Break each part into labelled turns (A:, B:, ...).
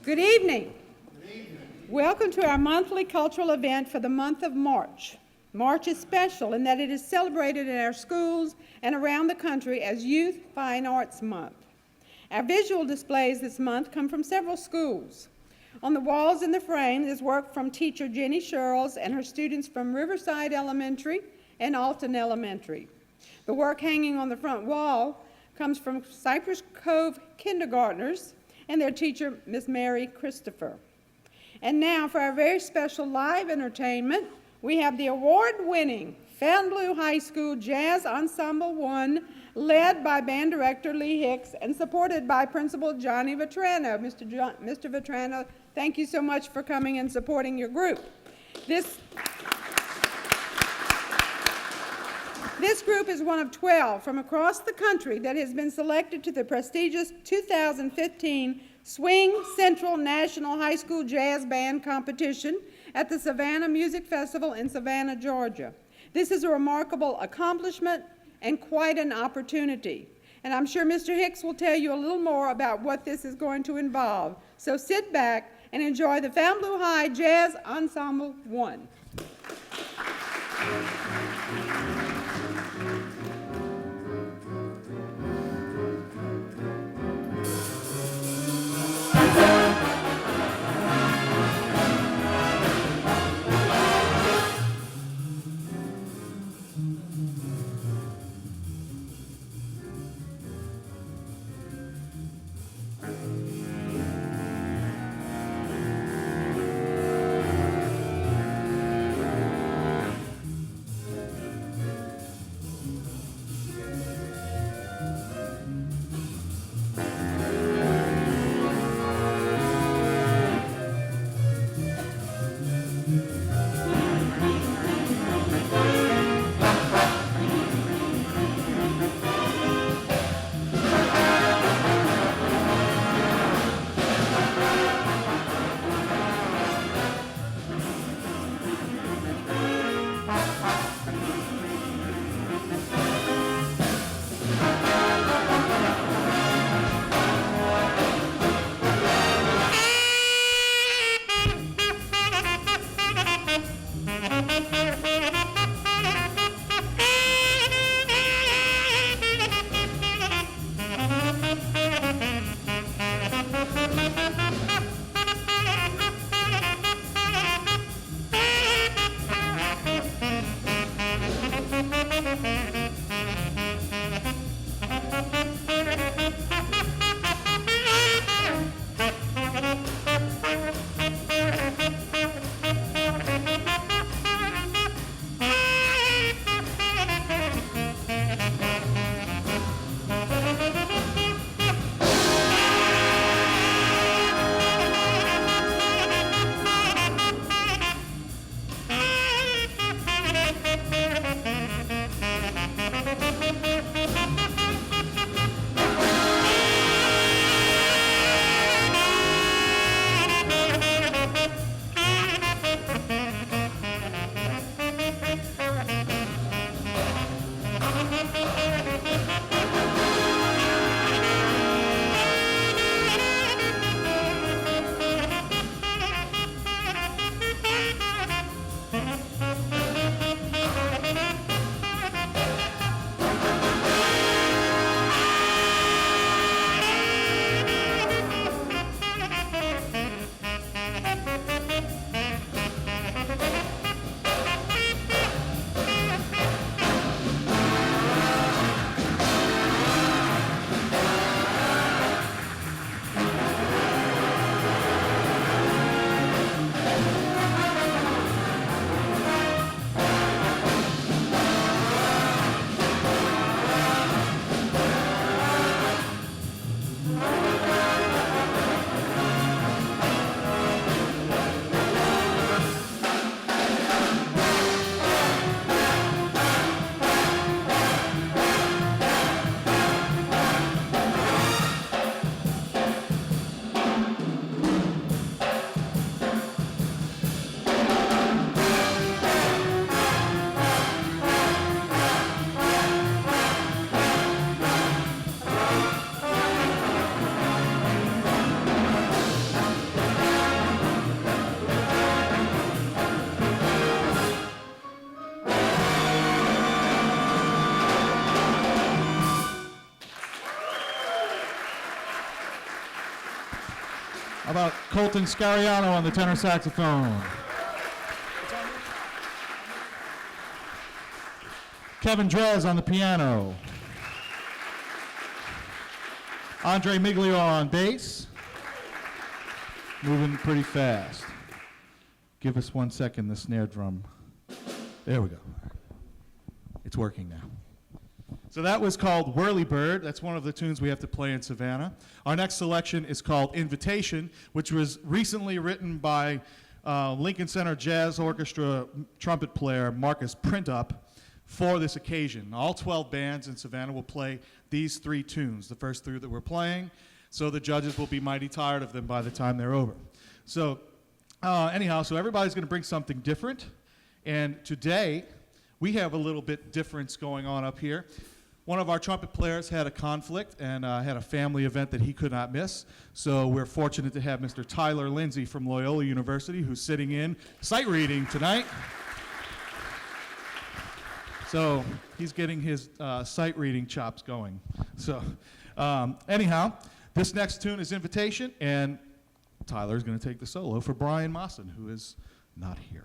A: Good evening. Good evening. Welcome to our monthly cultural event for the month of March. March is special in that it is celebrated in our schools and around the country as Youth Fine Arts Month. Our visual displays this month come from several schools. On the walls in the frame is work from teacher Jenny Sherrills and her students from Riverside Elementary and Alton Elementary. The work hanging on the front wall comes from Cypress Cove kindergartners and their teacher, Miss Mary Christopher. And now for our very special live entertainment, we have the award-winning Fontainebleau High School Jazz Ensemble 1, led by band director Lee Hicks and supported by Principal Johnny Vetrano. Mr. Vetrano, thank you so much for coming and supporting your group. This group is one of 12 from across the country that has been selected to the prestigious 2015 Swing Central National High School Jazz Band Competition at the Savannah Music Festival in Savannah, Georgia. This is a remarkable accomplishment and quite an opportunity. And I'm sure Mr. Hicks will tell you a little more about what this is going to involve. So sit back and enjoy the Fontainebleau High Jazz Ensemble 1.
B: How about Colton Scariano on the tenor saxophone? Kevin Drez on the piano. Andre Miglio on bass. Moving pretty fast. Give us 1 second, the snare drum. There we go. It's working now. So that was called Whirly Bird. That's one of the tunes we have to play in Savannah. Our next selection is called Invitation, which was recently written by Lincoln Center Jazz Orchestra trumpet player Marcus Printup for this occasion. All 12 bands in Savannah will play these 3 tunes, the first 3 that we're playing, so the judges will be mighty tired of them by the time they're over. So anyhow, so everybody's going to bring something different, and today we have a little bit difference going on up here. One of our trumpet players had a conflict and had a family event that he could not miss. So we're fortunate to have Mr. Tyler Lindsay from Loyola University, who's sitting in sight reading tonight. So he's getting his sight reading chops going. So anyhow, this next tune is Invitation, and Tyler's going to take the solo for Brian Mawson, who is not here.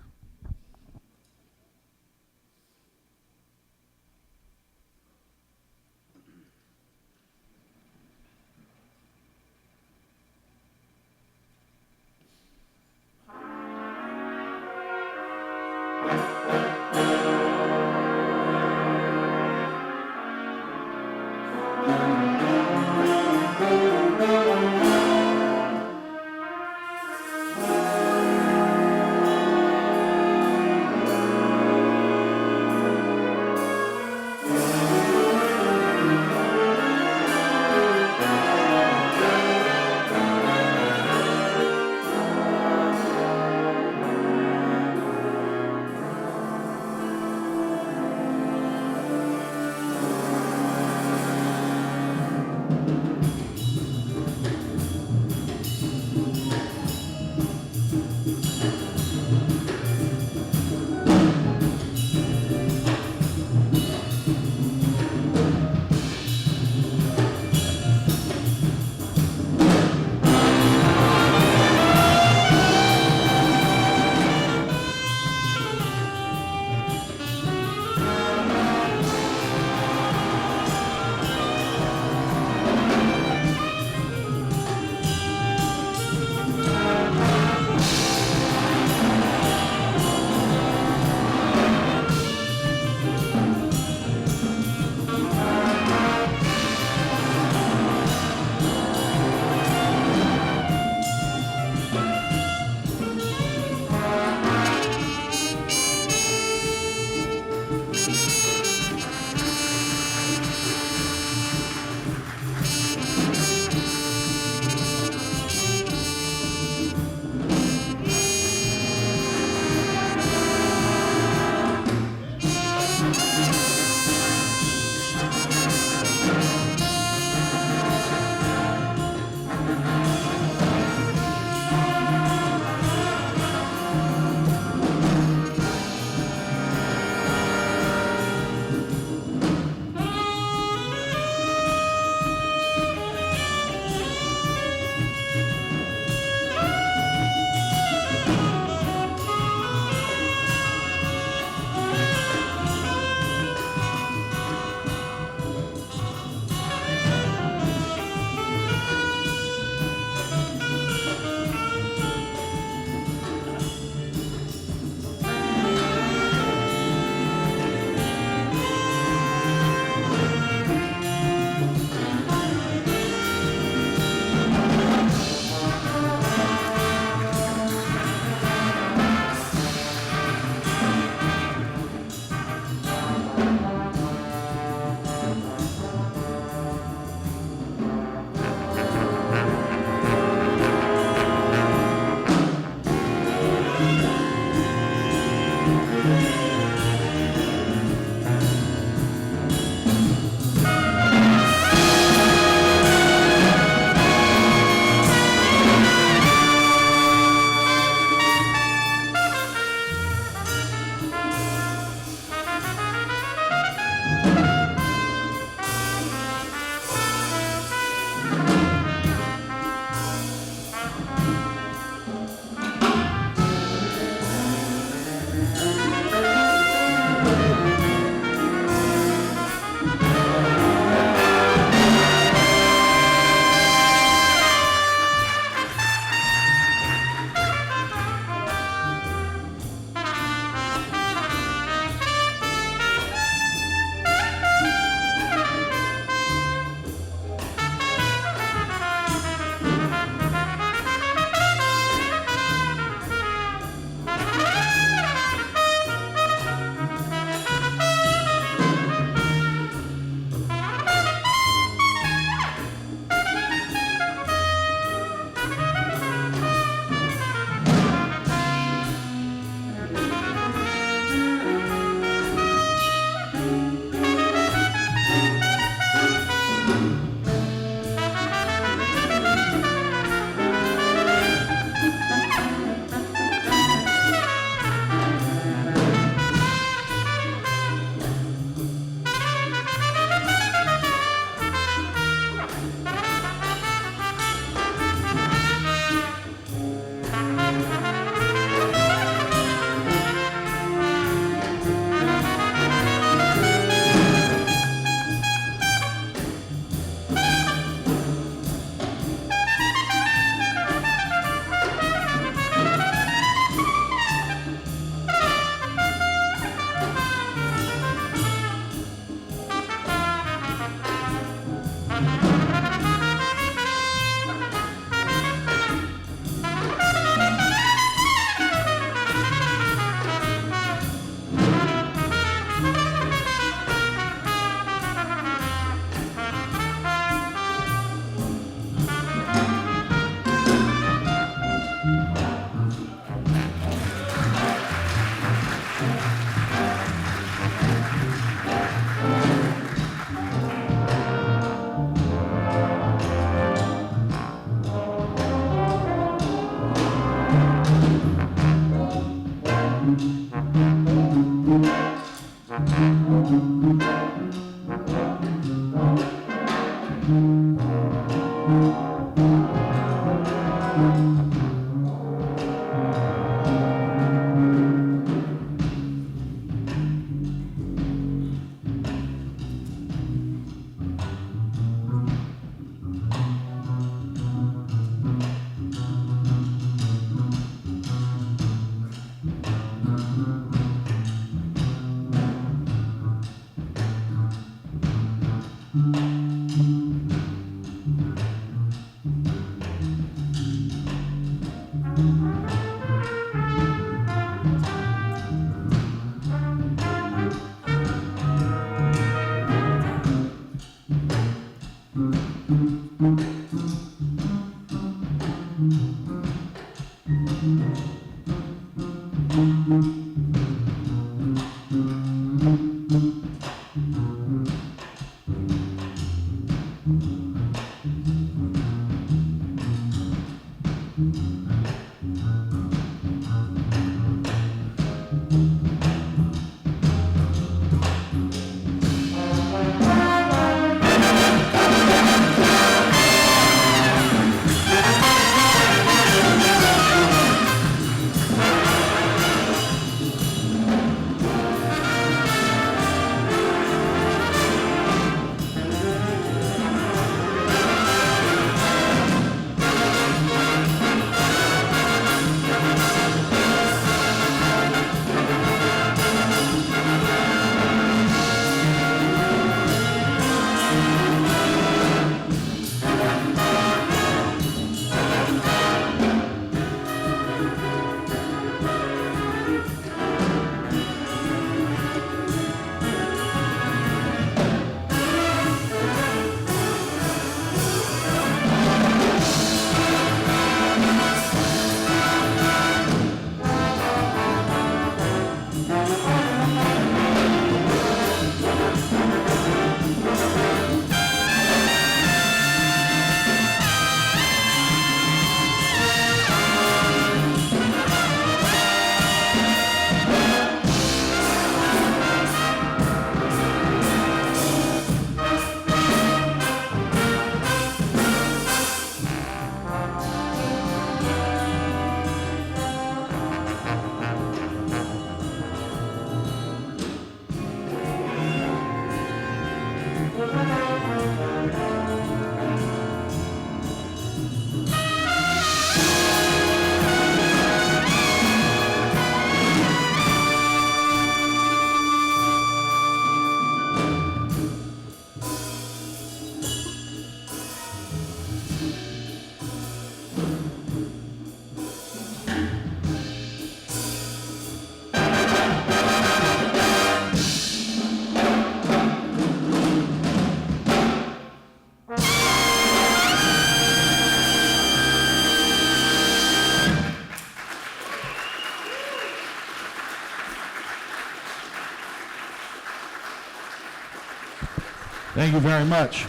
B: Thank you very much.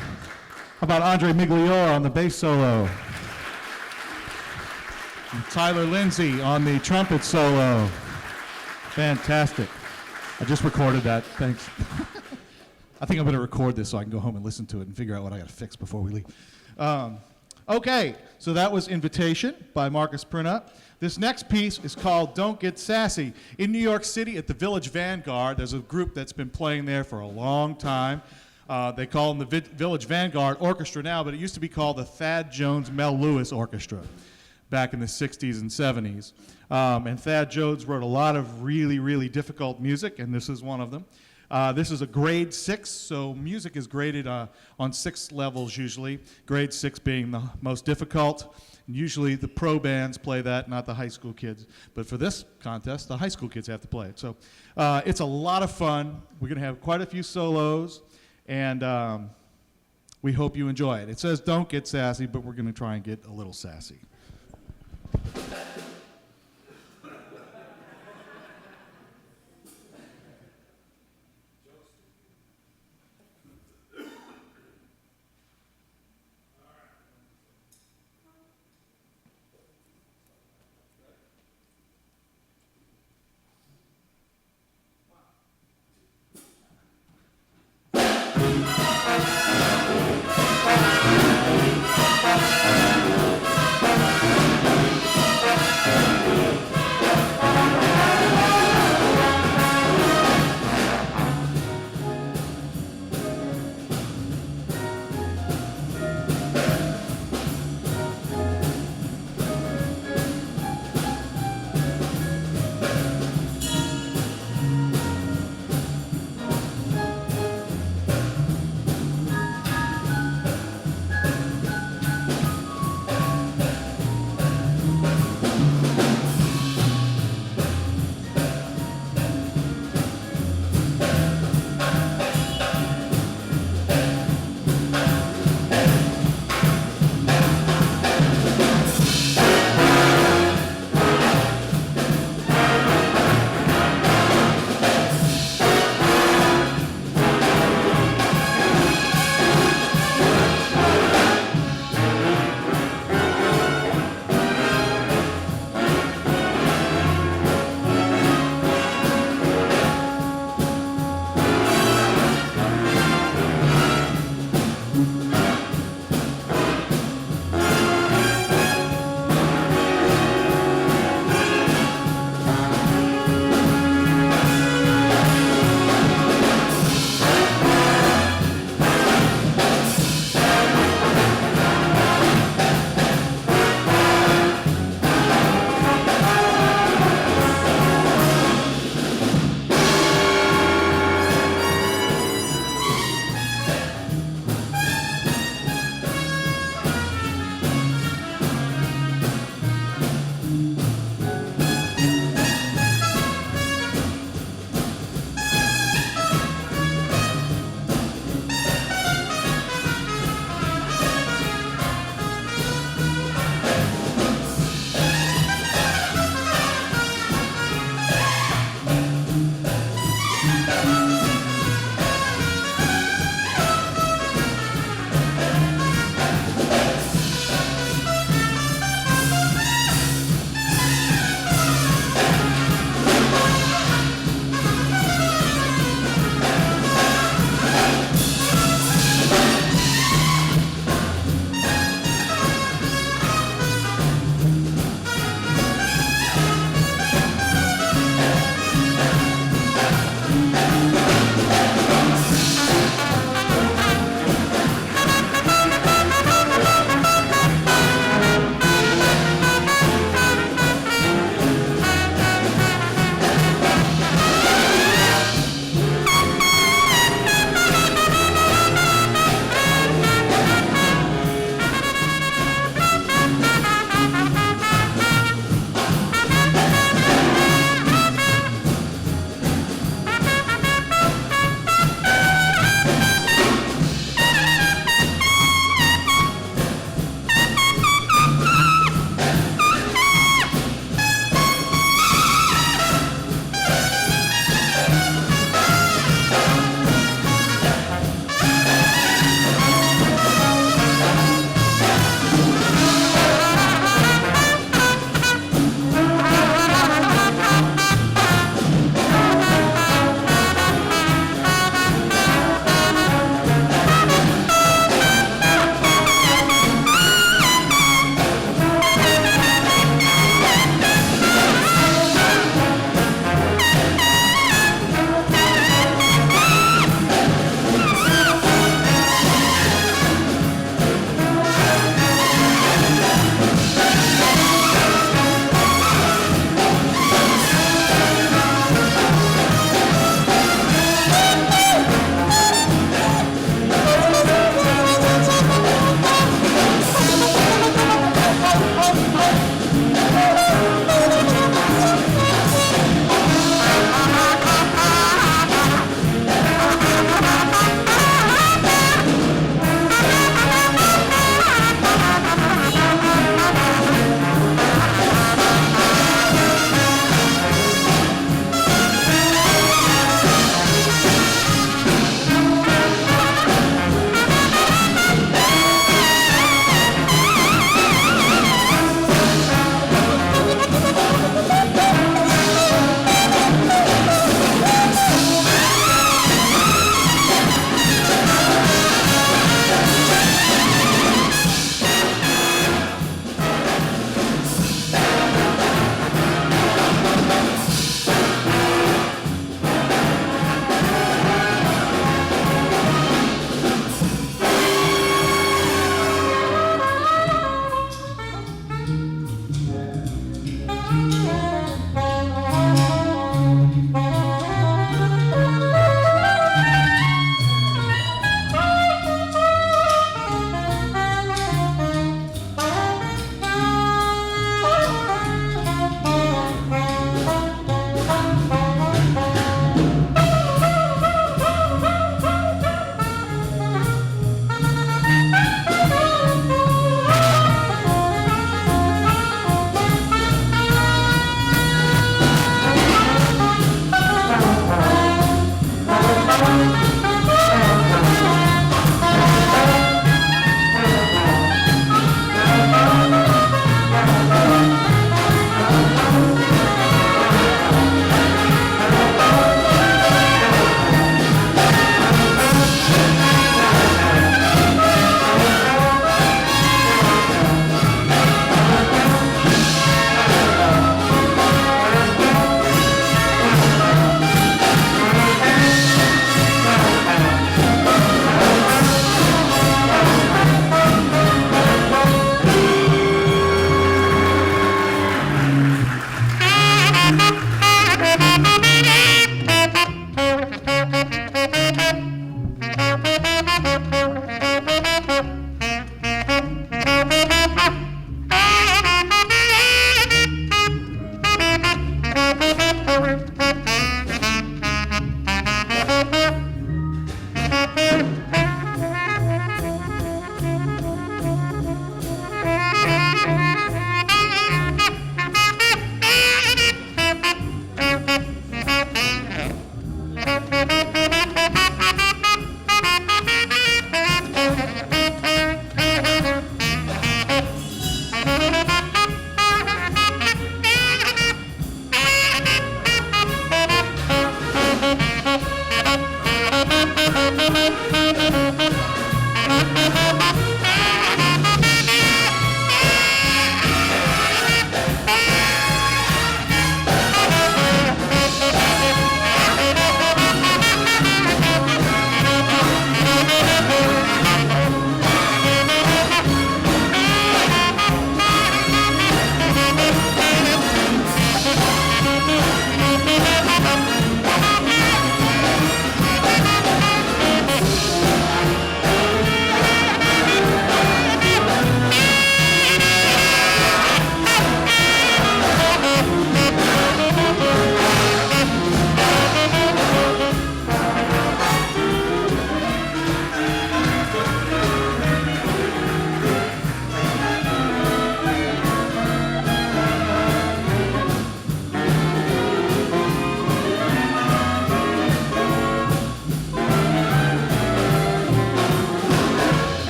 B: How about Andre Migliore on the bass solo? And Tyler Lindsay on the trumpet solo. Fantastic. I just recorded that. Thanks. I think I'm going to record this so I can go home and listen to it and figure out what I got to fix before we leave. Okay, so that was Invitation by Marcus Printup. This next piece is called Don't Get Sassy. In New York City at the Village Vanguard, there's a group that's been playing there for a long time. They call them the Village Vanguard Orchestra now, but it used to be called the Thad Jones Mel Lewis Orchestra back in the 60s and 70s. And Thad Jones wrote a lot of really, really difficult music, and this is one of them. This is a grade 6, so music is graded on 6 levels usually, grade 6 being the most difficult. And usually the pro bands play that, not the high school kids. But for this contest, the high school kids have to play it. So it's a lot of fun. We're going to have quite a few solos, and we hope you enjoy it. It says don't get sassy, but we're going to try and get a little sassy.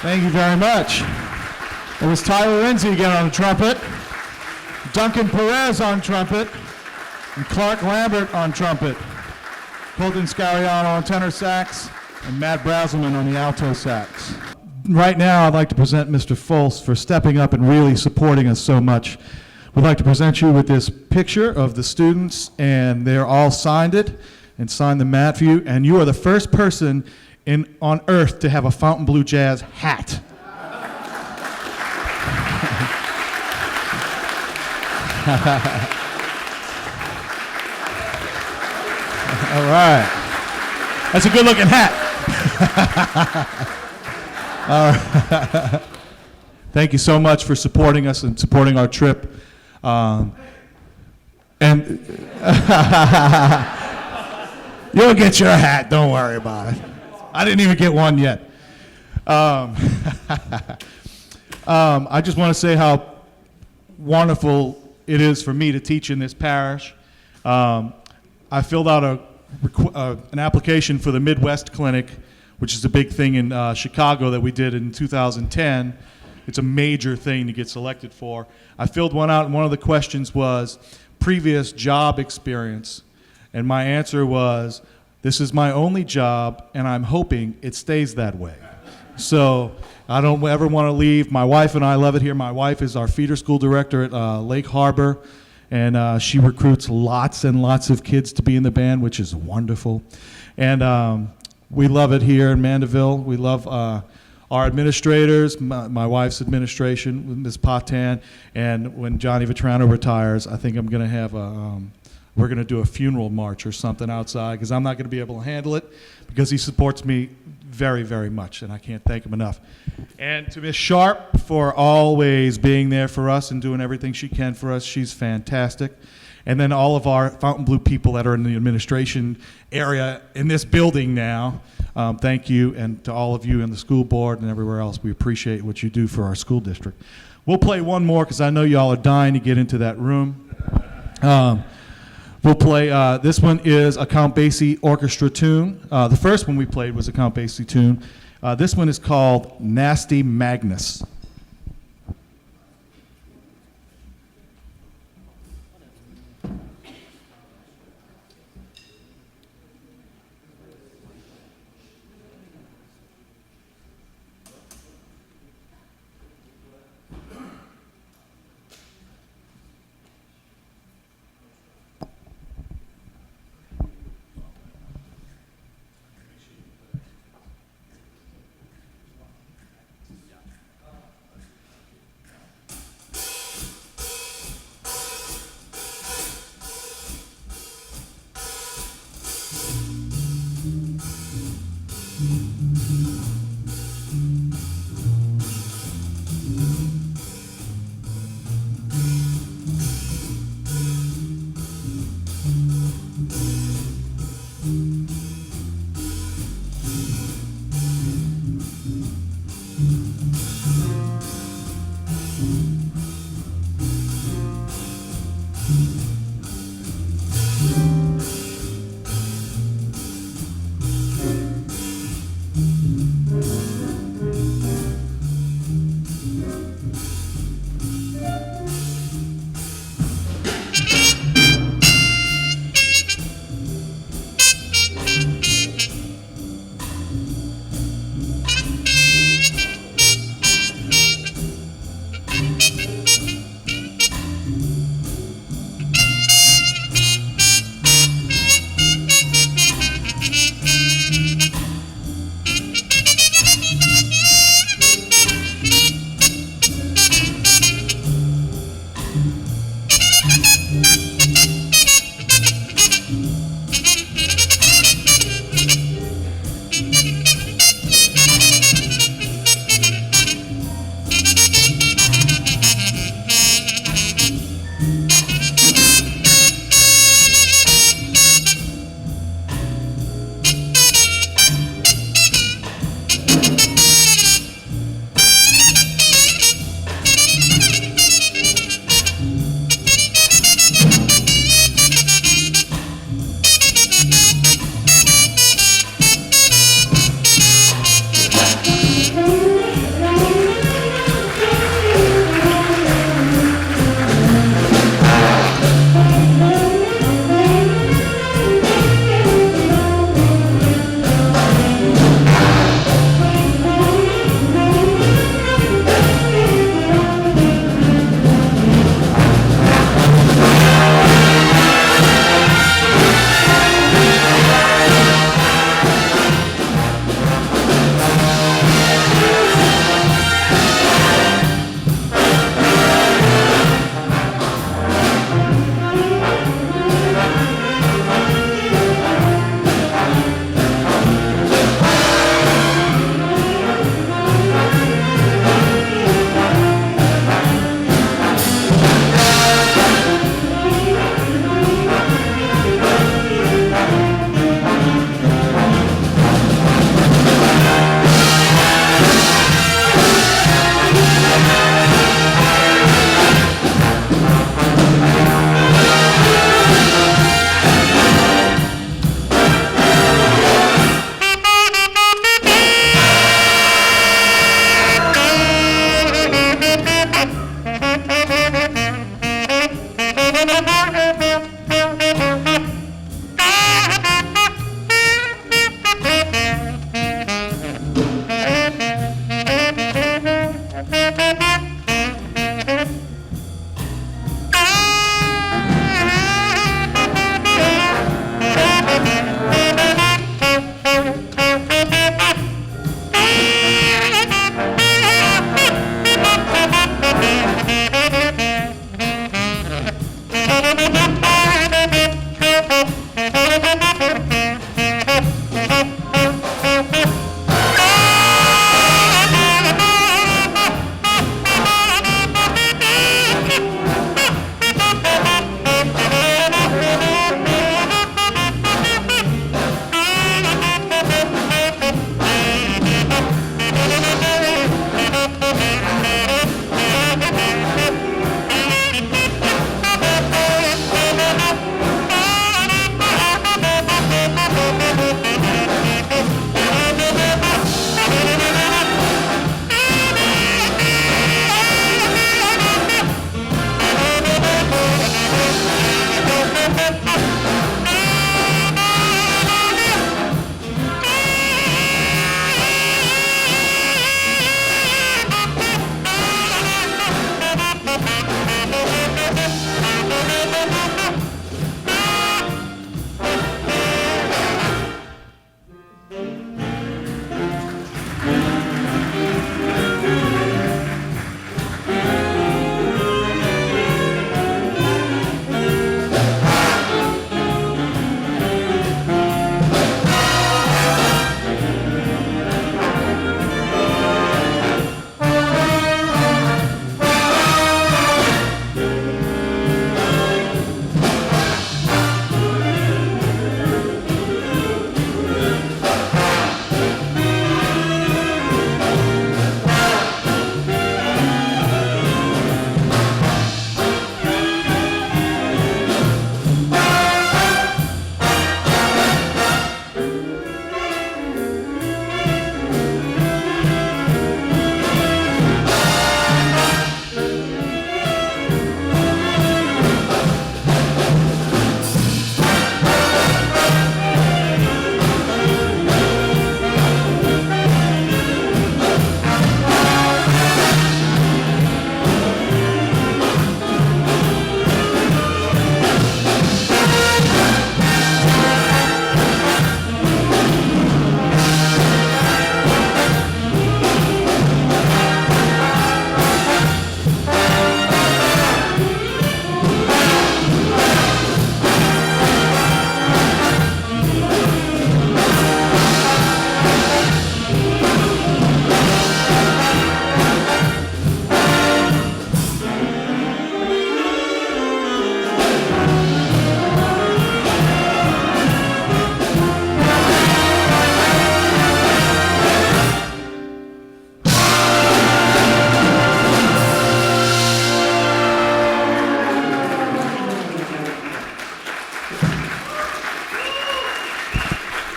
B: Thank you very much. It was Tyler Lindsay again on the trumpet, Duncan Perez on trumpet, and Clark Lambert on trumpet, Colton Scariano on tenor sax, and Matt Brazelman on the alto sax. Right now, I'd like to present Mr. Folse for stepping up and really supporting us so much. We'd like to present you with this picture of the students, and they're all signed it and signed the mat for you, and you are the first person on earth to have a Fontainebleau Jazz hat. All right. That's a good looking hat. All right. Thank you so much for supporting us and supporting our trip. And you'll get your hat, don't worry about it. I didn't even get one yet. I just want to say how wonderful it is for me to teach in this parish. I filled out an application for the Midwest Clinic, which is a big thing in Chicago that we did in 2010. It's a major thing to get selected for. I filled one out, and one of the questions was previous job experience. And my answer was, this is my only job, and I'm hoping it stays that way. So I don't ever want to leave. My wife and I love it here. My wife is our feeder school director at Lake Harbor, and she recruits lots and lots of kids to be in the band, which is wonderful. And we love it here in Mandeville. We love our administrators, my wife's administration, Ms. Patan, and when Johnny Vetrano retires, I think I'm going to have we're going to do a funeral march or something outside, because I'm not going to be able to handle it, because he supports me very, very much, and I can't thank him enough. And to Ms. Sharp for always being there for us and doing everything she can for us. She's fantastic. And then all of our Fontainebleau people that are in the administration area in this building now, thank you, and to all of you in the school board and everywhere else, we appreciate what you do for our school district. We'll play one more because I know y'all are dying to get into that room. We'll play, this one is a Count Basie orchestra tune. The first one we played was a Count Basie tune. This one is called Nasty Magnus.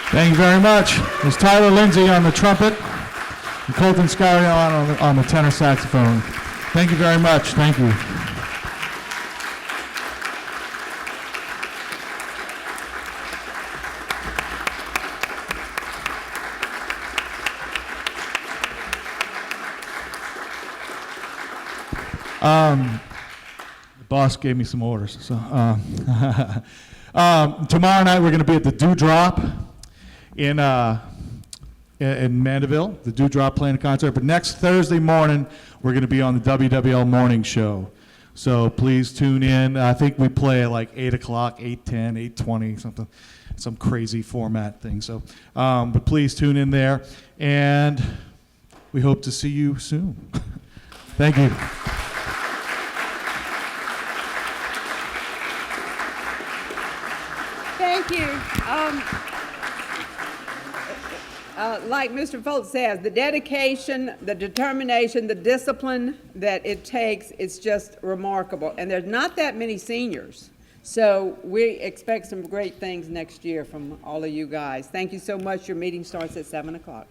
B: Thank you very much. There's Tyler Lindsay on the trumpet and Colton Scarion on the tenor saxophone. Thank you very much. Thank you. The boss gave me some orders. So, tomorrow night we're going to be at the Dewdrop in Mandeville, the Dewdrop playing a concert. But next Thursday morning, we're going to be on the WWL morning show. So please tune in. I think we play at like 8 o'clock, 8:10, 8:20, something, some crazy format thing. So, but please tune in there, and we hope to see you soon. Thank you.
A: Thank you. Like Mr. Foltz says, the dedication, the determination, the discipline that it takes is just remarkable. And there's not that many seniors. So we expect some great things next year from all of you guys. Thank you so much. Your meeting starts at 7 o'clock.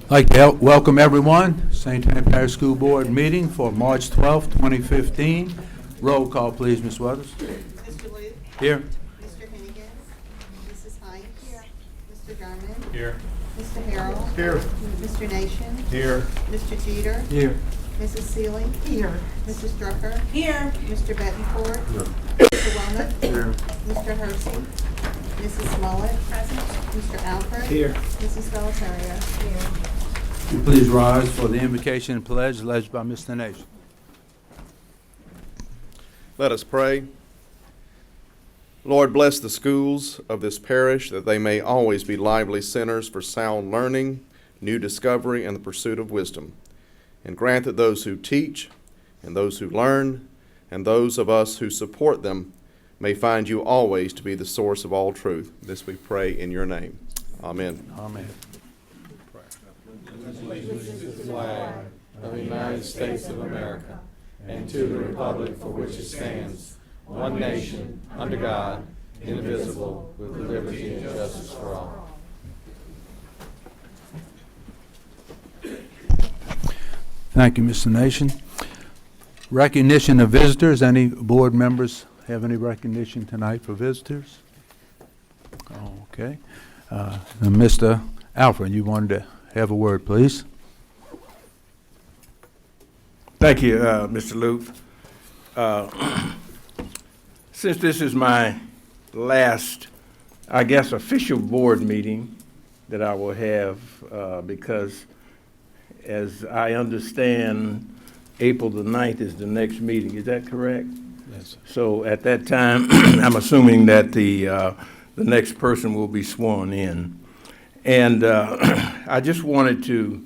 C: I'd like to welcome everyone. St. Anne Parish School Board meeting for March 12th, 2015. Roll call, please, Ms. Weathers.
D: Mr. Luke?
C: Here.
D: Mr. Hennigan? Mrs. Hines? Here. Mr. Dermott?
B: Here.
D: Mr. Harrell?
B: Here.
D: Mr. Nation?
B: Here.
D: Mr. Jeter?
C: Here.
D: Mrs. Seeley? Here. Mrs. Drucker?
E: Here.
D: Mr. Bettenford? Mr. Wilmot?
C: Here.
D: Mr. Hersey? Mrs. Smollett?
E: Present.
D: Mr. Alfred?
C: Here.
D: Mrs. Belatario? Here.
C: Please rise for the invocation and pledge led by Mr. Nation.
F: Let us pray. Lord, bless the schools of this parish that they may always be lively centers for sound learning, new discovery, and the pursuit of wisdom. And grant that those who teach and those who learn and those of us who support them may find you always to be the source of all truth. This we pray in your name. Amen.
C: Amen.
G: Of the United States of America, and to the republic for which it stands, one nation, under God, indivisible, with liberty and justice for all.
C: Thank you, Mr. Nation. Recognition of visitors. Any board members have any recognition tonight for visitors? Okay. Mr. Alfred, you wanted to have a word, please.
E: Thank you, Mr. Luke. Since this is my last, I guess, official board meeting that I will have, because as I understand, April the 9th is the next meeting. Is that correct?
C: Yes, sir.
E: So at that time, I'm assuming that the next person will be sworn in. And I just wanted to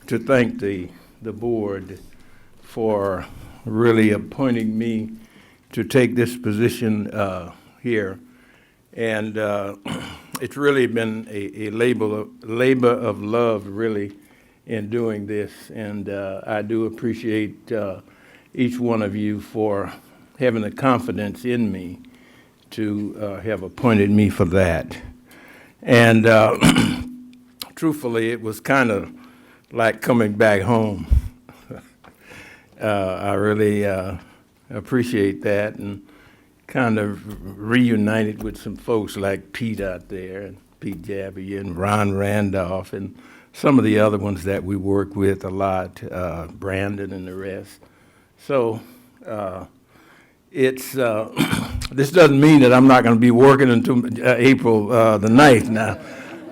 E: thank the board for really appointing me to take this position here. And it's really been a labor of love, really, in doing this. And I do appreciate each one of you for having the confidence in me to have appointed me for that. And truthfully, it was kind of like coming back home. I really appreciate that, and kind of reunited with some folks like Pete out there, and Pete Jabby and Ron Randolph, and some of the other ones that we work with a lot, Brandon and the rest. So it's this doesn't mean that I'm not going to be working until April the 9th now.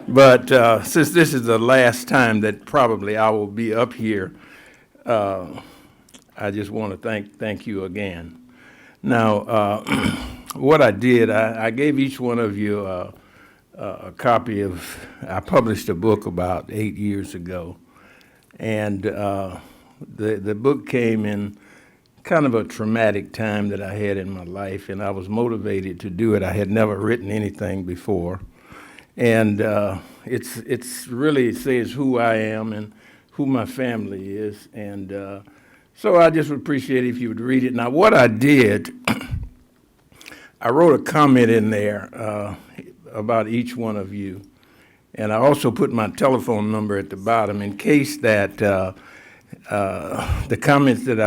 E: But since this is the last time that probably I will be up here, I just want to thank you again. Now, what I did, I gave each one of you a copy of, I published a book about 8 years ago, and the book came in kind of a traumatic time that I had in my life, and I was motivated to do it. I had never written anything before, and it's really says who I am and who my family is, and so I just would appreciate it if you would read it. Now, what I did, I wrote a comment in there about each one of you, and I also put my telephone number at the bottom in case that the comments that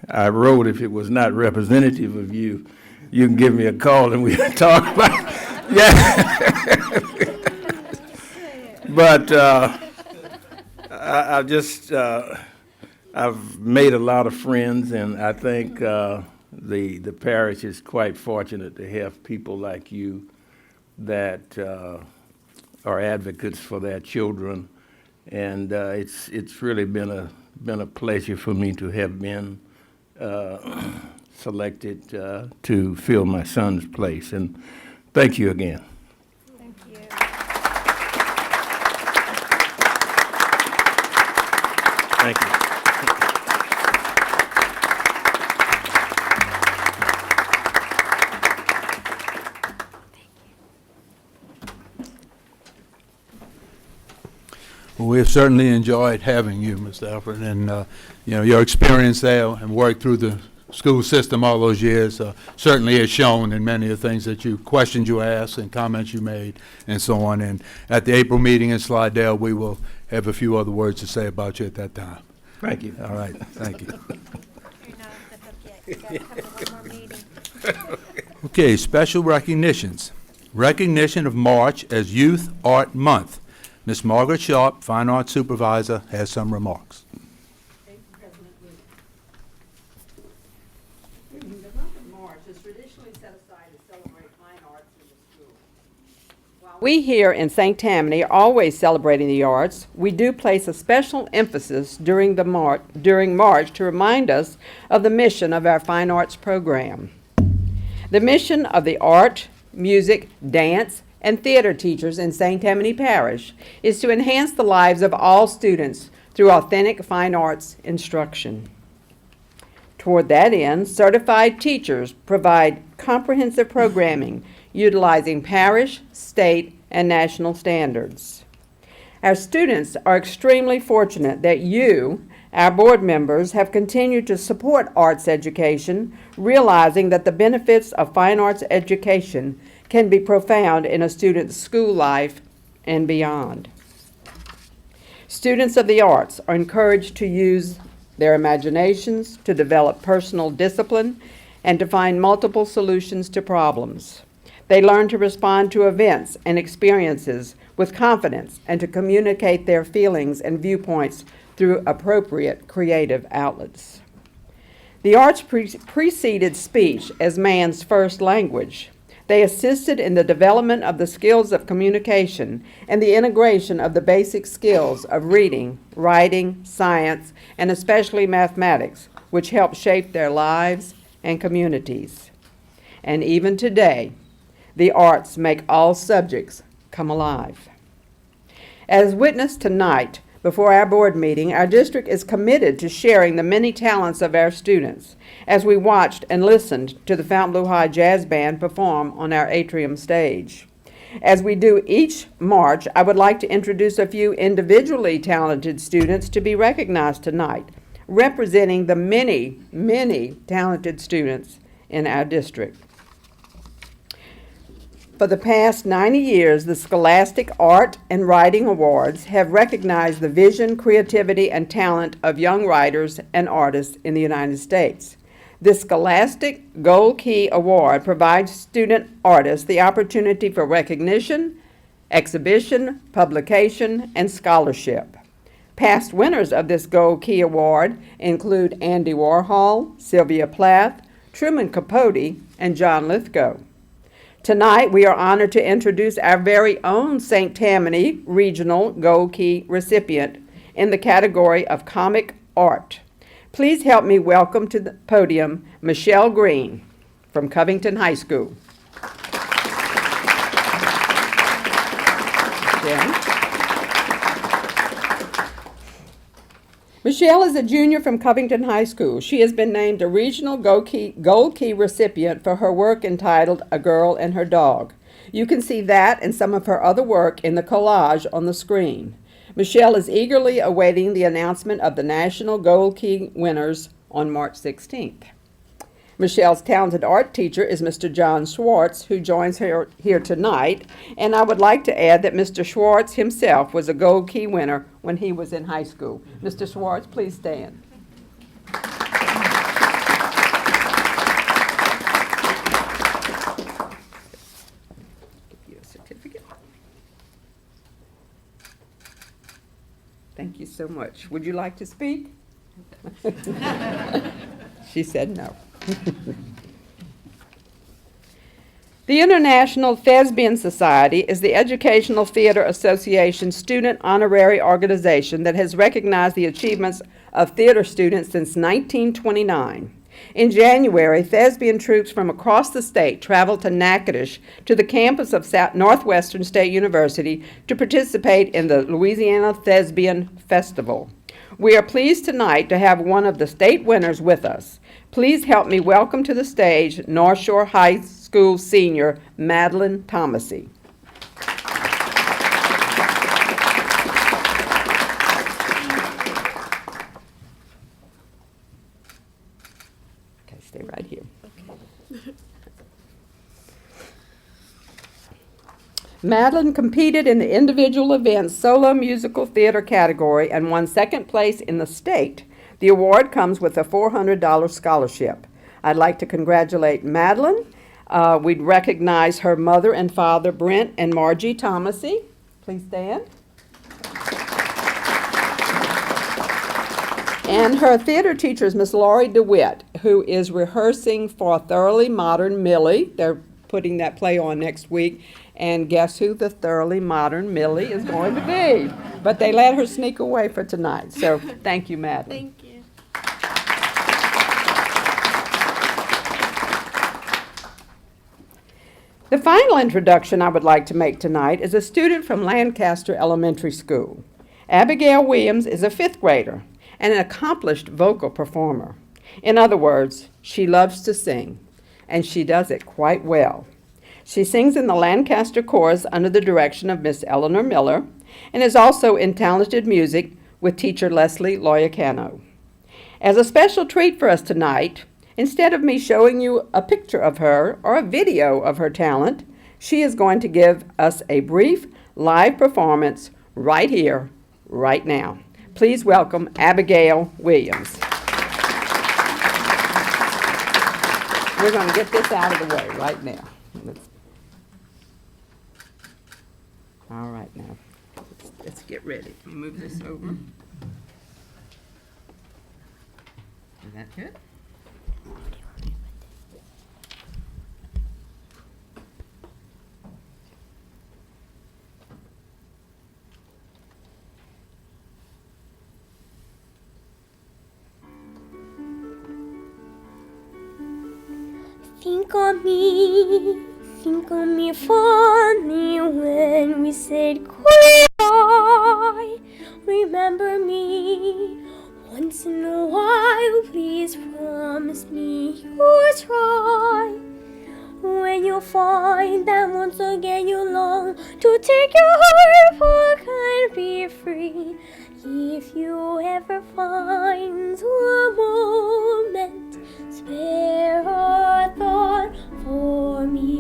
E: I wrote, if it was not representative of you, you can give me a call and we can talk about it. Yeah. But I just, I've made a lot of friends, and I think the parish is quite fortunate to have people like you that are advocates for their children, and it's really been a pleasure for me to have been selected to fill my son's place, and thank you again.
A: Thank you.
E: Thank you.
C: Well, we have certainly enjoyed having you, Mr. Alfred, and your experience there and work through the school system all those years certainly has shown in many of the things that questions you asked and comments you made and so on. And at the April meeting in Slidell, we will have a few other words to say about you at that time.
E: Thank you.
C: All right, thank you.
H: You're not off the hook yet. You gotta come to one more meeting.
C: Okay, special recognitions. Recognition of March as Youth Art Month. Ms. Margaret Sharp, Fine Arts Supervisor, has some remarks.
A: Thank you, President Luke. The month of March is traditionally set aside to celebrate fine arts in the school. While we here in St. Tammany are always celebrating the arts, we do place a special emphasis during March to remind us of the mission of our fine arts program. The mission of the art, music, dance, and theater teachers in St. Tammany Parish is to enhance the lives of all students through authentic fine arts instruction. Toward that end, certified teachers provide comprehensive programming utilizing parish, state, and national standards. Our students are extremely fortunate that you, our board members, have continued to support arts education, realizing that the benefits of fine arts education can be profound in a student's school life and beyond. Students of the arts are encouraged to use their imaginations, to develop personal discipline, and to find multiple solutions to problems. They learn to respond to events and experiences with confidence and to communicate their feelings and viewpoints through appropriate creative outlets. The arts preceded speech as man's first language. They assisted in the development of the skills of communication and the integration of the basic skills of reading, writing, science, and especially mathematics, which helped shape their lives and communities. And even today, the arts make all subjects come alive. As witnessed tonight, before our board meeting, our district is committed to sharing the many talents of our students as we watched and listened to the Fontainebleau High Jazz Band perform on our atrium stage. As we do each March, I would like to introduce a few individually talented students to be recognized tonight, representing the many, many talented students in our district. For the past 90 years, the Scholastic Art and Writing Awards have recognized the vision, creativity, and talent of young writers and artists in the United States. This Scholastic Gold Key Award provides student artists the opportunity for recognition, exhibition, publication, and scholarship. Past winners of this Gold Key Award include Andy Warhol, Sylvia Plath, Truman Capote, and John Lithgow. Tonight, we are honored to introduce our very own St. Tammany Regional Gold Key recipient in the category of comic art. Please help me welcome to the podium Michelle Green from Covington High School. Michelle is a junior from Covington High School. She has been named a Regional Gold Key recipient for her work entitled A Girl and Her Dog. You can see that and some of her other work in the collage on the screen. Michelle is eagerly awaiting the announcement of the National Gold Key winners on March 16th. Michelle's talented art teacher is Mr. John Schwartz, who joins her here tonight. And I would like to add that Mr. Schwartz himself was a Gold Key winner when he was in high school. Mr. Schwartz, please stand. Give you a certificate. Thank you so much. Would you like to speak? She said no. The International Thespian Society is the Educational Theater Association student honorary organization that has recognized the achievements of theater students since 1929. In January, thespian troops from across the state traveled to Natchitoches to the campus of Northwestern State University to participate in the Louisiana Thespian Festival. We are pleased tonight to have one of the state winners with us. Please help me welcome to the stage North Shore High School senior Madeline Thomasy. Okay, stay right here. Madeline competed in the individual events solo musical theater category and won second place in the state. The award comes with a $400 scholarship. I'd like to congratulate Madeline. We'd recognize her mother and father, Brent and Margie Thomasy. Please stand. And her theater teacher is Miss Laurie DeWitt, who is rehearsing for Thoroughly Modern Millie. They're putting that play on next week. And guess who the Thoroughly Modern Millie is going to be? But they let her sneak away for tonight. So thank you, Madeline.
H: Thank you.
A: The final introduction I would like to make tonight is a student from Lancaster Elementary School. Abigail Williams is a fifth grader and an accomplished vocal performer. In other words, she loves to sing, and she does it quite well. She sings in the Lancaster Chorus under the direction of Miss Eleanor Miller and is also in talented music with teacher Leslie Loyacano. As a special treat for us tonight, instead of me showing you a picture of her or a video of her talent, she is going to give us a brief live performance right here, right now. Please welcome Abigail Williams. We're going to get this out of the way right now. All right, now, let's get ready. Let me move this over. Is that good?
I: Think on me fondly when we said goodbye. Remember me once in a while, please promise me you'll try. When you find that once again you long to take your heart back and be free. If you ever find a moment, spare a thought for me.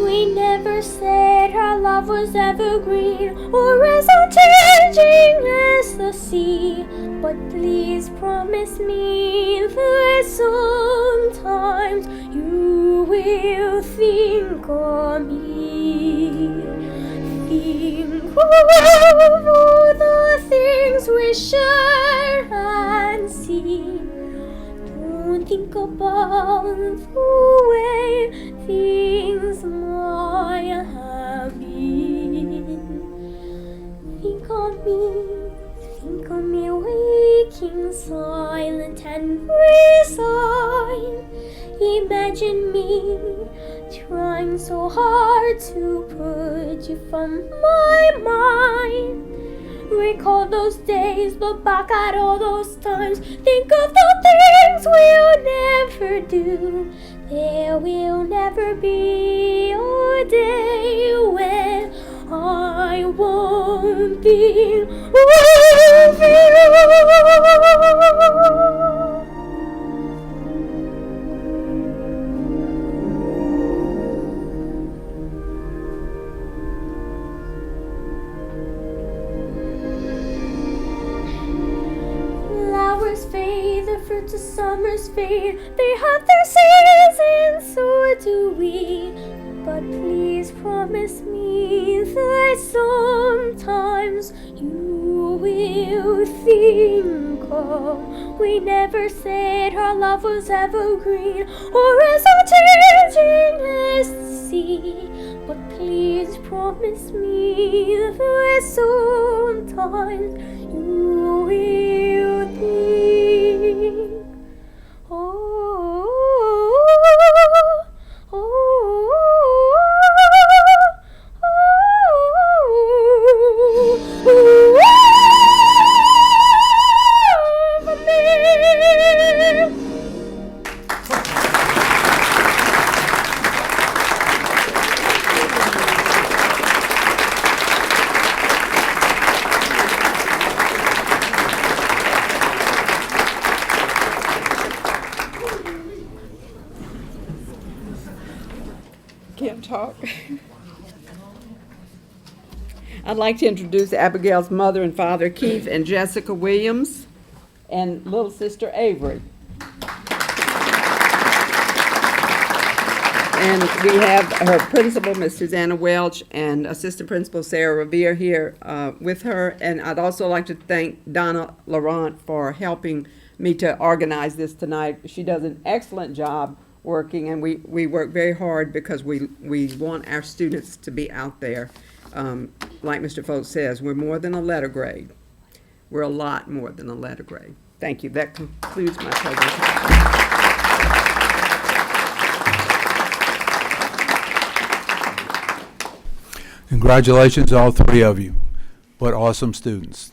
I: We never said our love was evergreen or as unchanging as the sea. But please promise me that sometimes you will think of me. Think of all the things we share and see. Don't think about the way things might have been. Think of me waking silent and resigned. Imagine me trying so hard to put you from my mind. Recall those days, look back at all those times. Think of the things we'll never do. There will never be a day when I won't be with you. Flowers fade, the fruits of summers fade. They have their seasons, so do we. But please promise me that sometimes you will think of. We never said our love was evergreen or as unchanging as the sea. But please promise me that sometimes you will think. Oh, oh, oh, for me.
A: Can't talk. I'd like to introduce Abigail's mother and father, Keith and Jessica Williams, and little sister Avery. And we have her principal, Miss Susanna Welch, and assistant principal Sarah Revere here with her. And I'd also like to thank Donna Laurent for helping me to organize this tonight. She does an excellent job working, and we work very hard because we want our students to be out there. Like Mr. Foltz says, we're more than a letter grade. We're a lot more than a letter grade. Thank you. That concludes my presentation.
C: Congratulations, all three of you. What awesome students.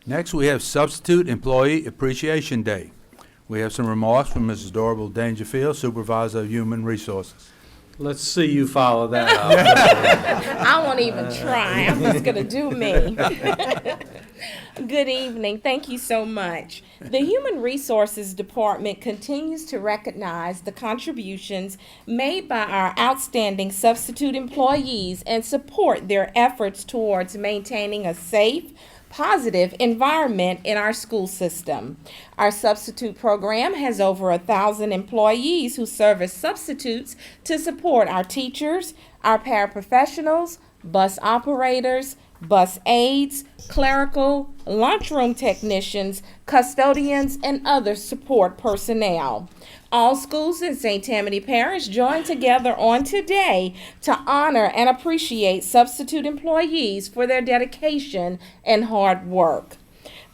C: Next, we have Substitute Employee Appreciation Day. We have some remarks from Mrs. Dorable Dangerfield, Supervisor of Human Resources.
G: Let's see you follow that up.
J: I won't even try. I'm just going to do me. Good evening. Thank you so much. The Human Resources Department continues to recognize the contributions made by our outstanding substitute employees and support their efforts towards maintaining a safe, positive environment in our school system. Our substitute program has over 1,000 employees who serve as substitutes to support our teachers, our paraprofessionals, bus operators, bus aides, clerical, lunchroom technicians, custodians, and other support personnel. All schools in St. Tammany Parish join together on today to honor and appreciate substitute employees for their dedication and hard work.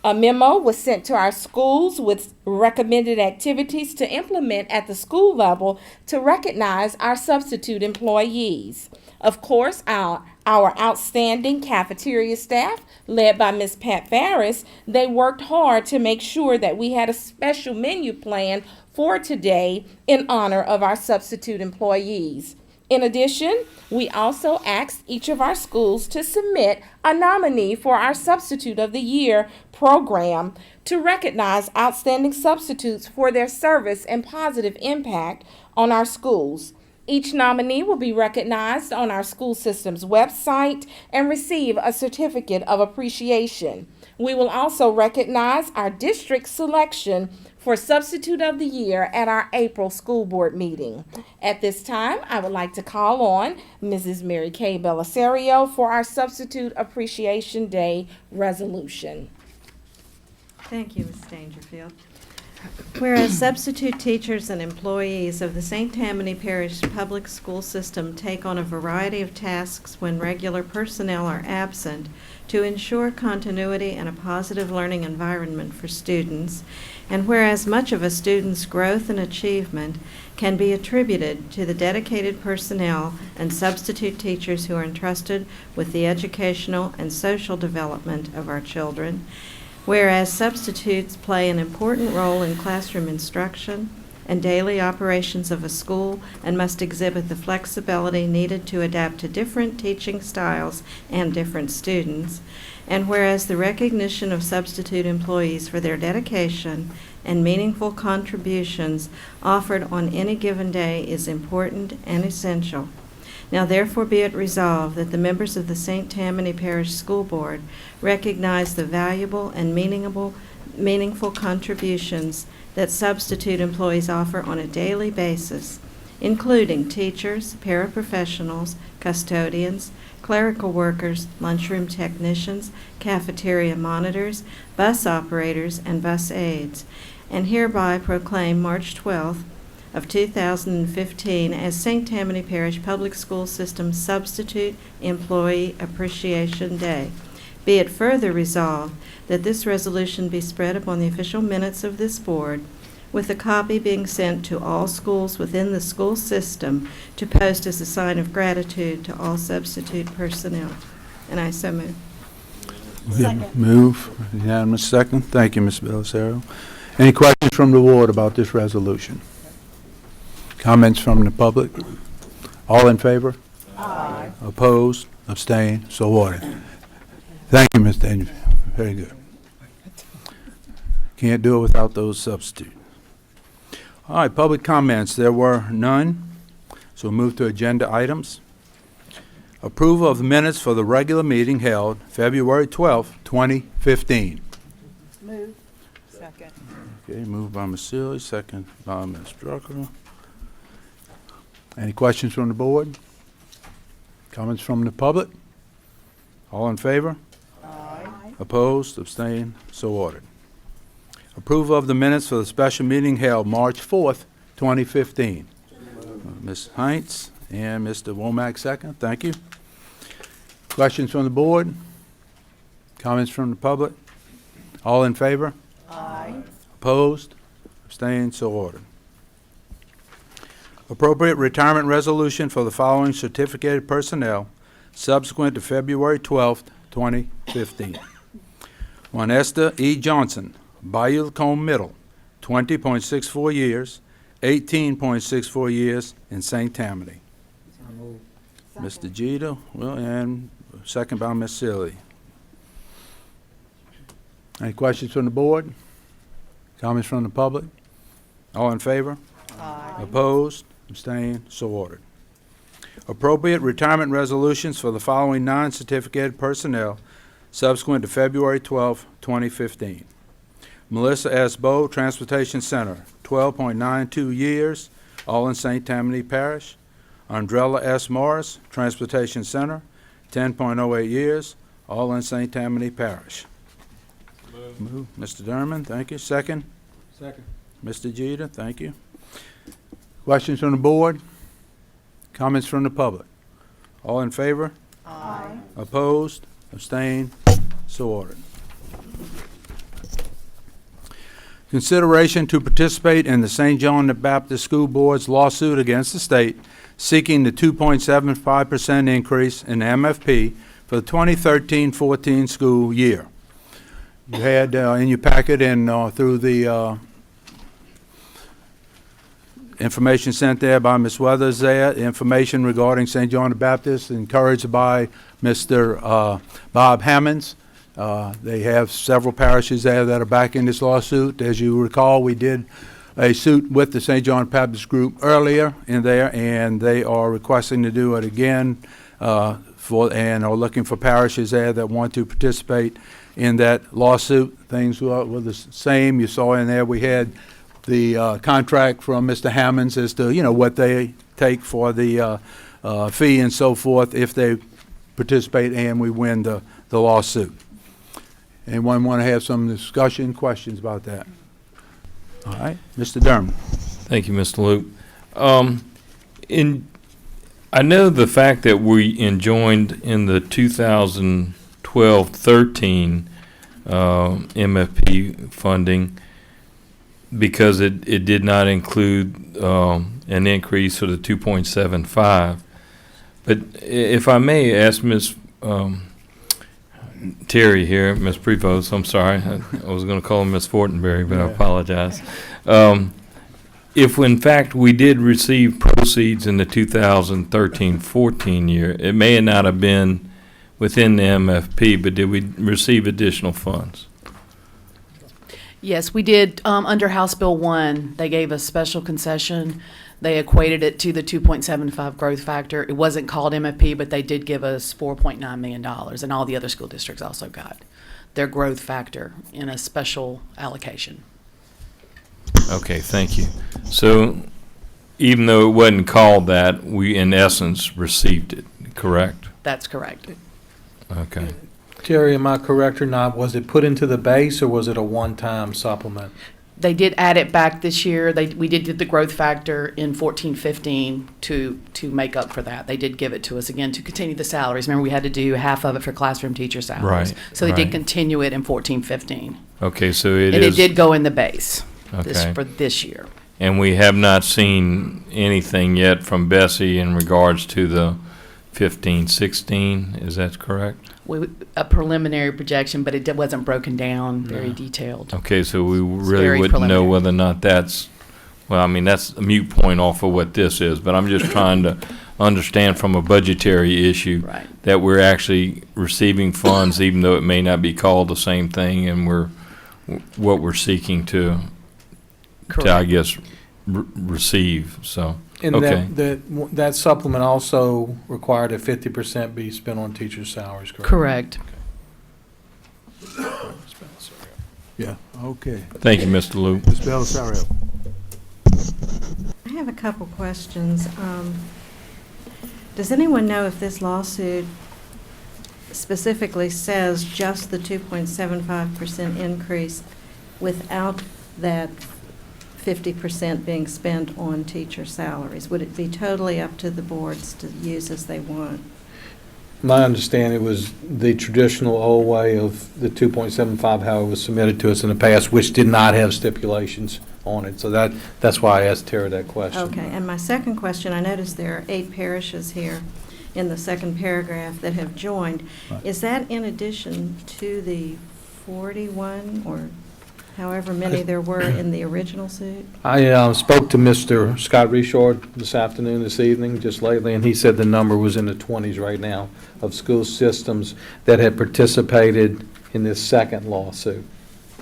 J: A memo was sent to our schools with recommended activities to implement at the school level to recognize our substitute employees. Of course, our outstanding cafeteria staff, led by Ms. Pat Farris, they worked hard to make sure that we had a special menu plan for today in honor of our substitute employees. In addition, we also asked each of our schools to submit a nominee for our Substitute of the Year program to recognize outstanding substitutes for their service and positive impact on our schools. Each nominee will be recognized on our school system's website and receive a certificate of appreciation. We will also recognize our district selection for Substitute of the Year at our April school board meeting. At this time, I would like to call on Mrs. Mary Kay Belisario for our Substitute Appreciation Day resolution.
D: Thank you, Ms. Dangerfield. Whereas substitute teachers and employees of the St. Tammany Parish Public School System take on a variety of tasks when regular personnel are absent to ensure continuity and a positive learning environment for students, and whereas much of a student's growth and achievement can be attributed to the dedicated personnel and substitute teachers who are entrusted with the educational and social development of our children, whereas substitutes play an important role in classroom instruction and daily operations of a school and must exhibit the flexibility needed to adapt to different teaching styles and different students, and whereas the recognition of substitute employees for their dedication and meaningful contributions offered on any given day is important and essential. Now therefore be it resolved that the members of the St. Tammany Parish School Board recognize the valuable and meaningful contributions that substitute employees offer on a daily basis, including teachers, paraprofessionals, custodians, clerical workers, lunchroom technicians, cafeteria monitors, bus operators, and bus aides, and hereby proclaim March 12th of 2015 as St. Tammany Parish Public School System Substitute Employee Appreciation Day. Be it further resolved that this resolution be spread upon the official minutes of this board, with a copy being sent to all schools within the school system to post as a sign of gratitude to all substitute personnel. And I so move.
H: Second.
C: Move, unanimous second. Thank you, Ms. Belisario. Any questions from the board about this resolution? Comments from the public? All in favor? Aye. Opposed? Abstained? So ordered. Thank you, Ms. Dangerfield. Very good. Can't do it without those substitutes. All right, public comments. There were none, so we'll move to agenda items. Approval of the minutes for the regular meeting held February 12th, 2015.
H: Move. Second.
C: Okay, moved by Ms. Sealy, second by Ms. Drucker. Any questions from the board? Comments from the public? All in favor?
H: Aye.
C: Opposed? Abstained? So ordered. Approval of the minutes for the special meeting held March 4th, 2015. Ms. Heinz and Mr. Womack second. Thank you. Questions from the board? Comments from the public? All in favor?
H: Aye.
C: Opposed? Abstained? So ordered. Appropriate retirement resolution for the following certificated personnel subsequent to February 12th, 2015. One, Esther E. Johnson, Bayou Lacombe Middle, 20.64 years, 18.64 years in St. Tammany. Mr. Jeter, well, and second by Ms. Sealy. Any questions from the board? Comments from the public? All in favor? Aye. Opposed? Abstained? So ordered. Appropriate retirement resolutions for the following non-certificated personnel subsequent to February 12, 2015. Melissa S. Bowe, Transportation Center, 12.92 years, all in St. Tammany Parish. Andrella S. Morris, Transportation Center, 10.08 years, all in St. Tammany Parish. Move. Mr. Derman, thank you. Second?
G: Second.
C: Mr. Jeter, thank you. Questions from the board? Comments from the public? All in favor? Aye. Opposed? Abstained? So ordered. Consideration to participate in the St. John the Baptist School Board's lawsuit against the state seeking the 2.75% increase in MFP for the 2013-14 school year. You had in your packet and through the information sent there by Ms. Weathers there, information regarding St. John the Baptist, encouraged by Mr. Bob Hammonds. They have several parishes there that are back in this lawsuit. As you recall, we did a suit with the St. John Baptist group earlier in there, and they are requesting to do it again and are looking for parishes there that want to participate in that lawsuit. Things were the same. You saw in there we had the contract from Mr. Hammonds as to, what they take for the fee and so forth if they participate and we win the lawsuit. Anyone want to have some discussion, questions about that? All right, Mr. Derman.
K: Thank you, Mr. Luke. I know the fact that we enjoined in the 2012-13 MFP funding because it did not include an increase for the 2.75. But if I may ask Ms. Terry here, Ms. Prevost, I'm sorry, I was going to call her Ms. Fortenberry, but I apologize. If in fact we did receive proceeds in the 2013-14 year, it may not have been within the MFP, but did we receive additional funds?
L: Yes, we did. Under House Bill 1, they gave a special concession. They equated it to the 2.75 growth factor. It wasn't called MFP, but they did give us $4.9 million, and all the other school districts also got their growth factor in a special allocation.
K: Okay, thank you. So even though it wasn't called that, we in essence received it, correct?
L: That's correct.
K: Okay.
G: Terry, am I correct or not? Was it put into the base or was it a one-time supplement?
L: They did add it back this year. We did the growth factor in 14-15 to make up for that. They did give it to us again to continue the salaries. Remember, we had to do half of it for classroom teacher salaries.
K: Right,
L: So they did
K: right.
L: continue it in 14-15.
K: Okay, so it
L: And
K: is.
L: it did go in the base
K: Okay.
L: for this year.
K: And we have not seen anything yet from Bessie in regards to the 15-16, is that correct?
L: A preliminary projection, but it wasn't broken down, very detailed.
K: Okay, so we really
L: very
K: wouldn't know
L: preliminary.
K: whether or not that's, well, I mean, that's a mute point off of what this is, but I'm just trying to understand from a budgetary issue
L: Right.
K: that we're actually receiving funds, even though it may not be called the same thing, and what we're seeking to I guess, receive, so.
G: And
K: Okay.
G: that supplement also required that 50% be spent on teachers' salaries, correct?
L: Correct.
C: Yeah, okay.
K: Thank you, Mr. Luke.
C: Ms. Belisario.
D: I have a couple questions. Does anyone know if this lawsuit specifically says just the 2.75% increase without that 50% being spent on teacher salaries? Would it be totally up to the boards to use as they want?
G: My understanding was the traditional old way of the 2.75, how it was submitted to us in the past, which did not have stipulations on it. So that's why I asked Tara that question.
D: Okay, and my second question, I noticed there are 8 parishes here in the second paragraph that have joined.
C: Right.
D: Is that in addition to the 41 or however many there were in the original suit?
G: I spoke to Mr. Scott Richard this evening, just lately, and he said the number was in the 20s right now of school systems that had participated in this second lawsuit.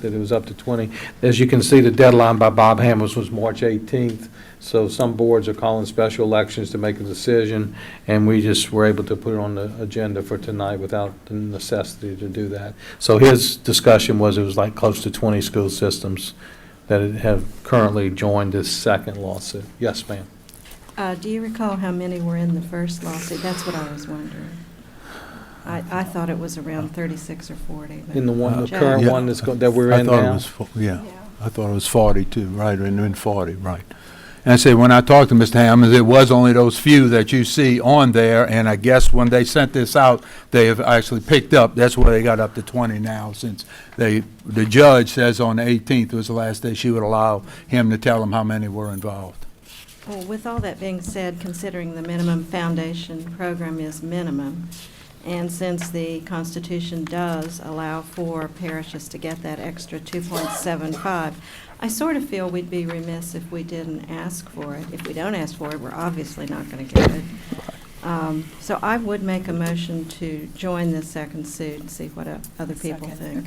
G: that it was up to 20. As you can see, the deadline by Bob Hammers was March 18th. So some boards are calling special elections to make a decision, and we just were able to put it on the agenda for tonight without the necessity to do that. So his discussion was it was like close to 20 school systems that have currently joined this second lawsuit. Yes, ma'am.
D: Do you recall how many were in the first lawsuit? That's what I was wondering. I thought it was around 36 or 40. but-
G: In the one, the
D: Judge.
G: current
C: Yeah.
G: one that we're
C: I
G: in
C: thought it
G: now?
C: was, I thought it was 42, right, in 40, right. And I say, when I talked to Mr. Hammond, it was only those few that you see on there, and I guess when they sent this out, they have actually picked up, that's where they got up to 20 now, since the judge says on the 18th was the last day she would allow him to tell them how many were involved.
D: Well, with all that being said, considering the minimum foundation program is minimum, and since the Constitution does allow for parishes to get that extra 2.75, I sort of feel we'd be remiss if we didn't ask for it. If we don't ask for it, we're obviously not going to get it. So I would make a motion to join this second suit and see what other people think.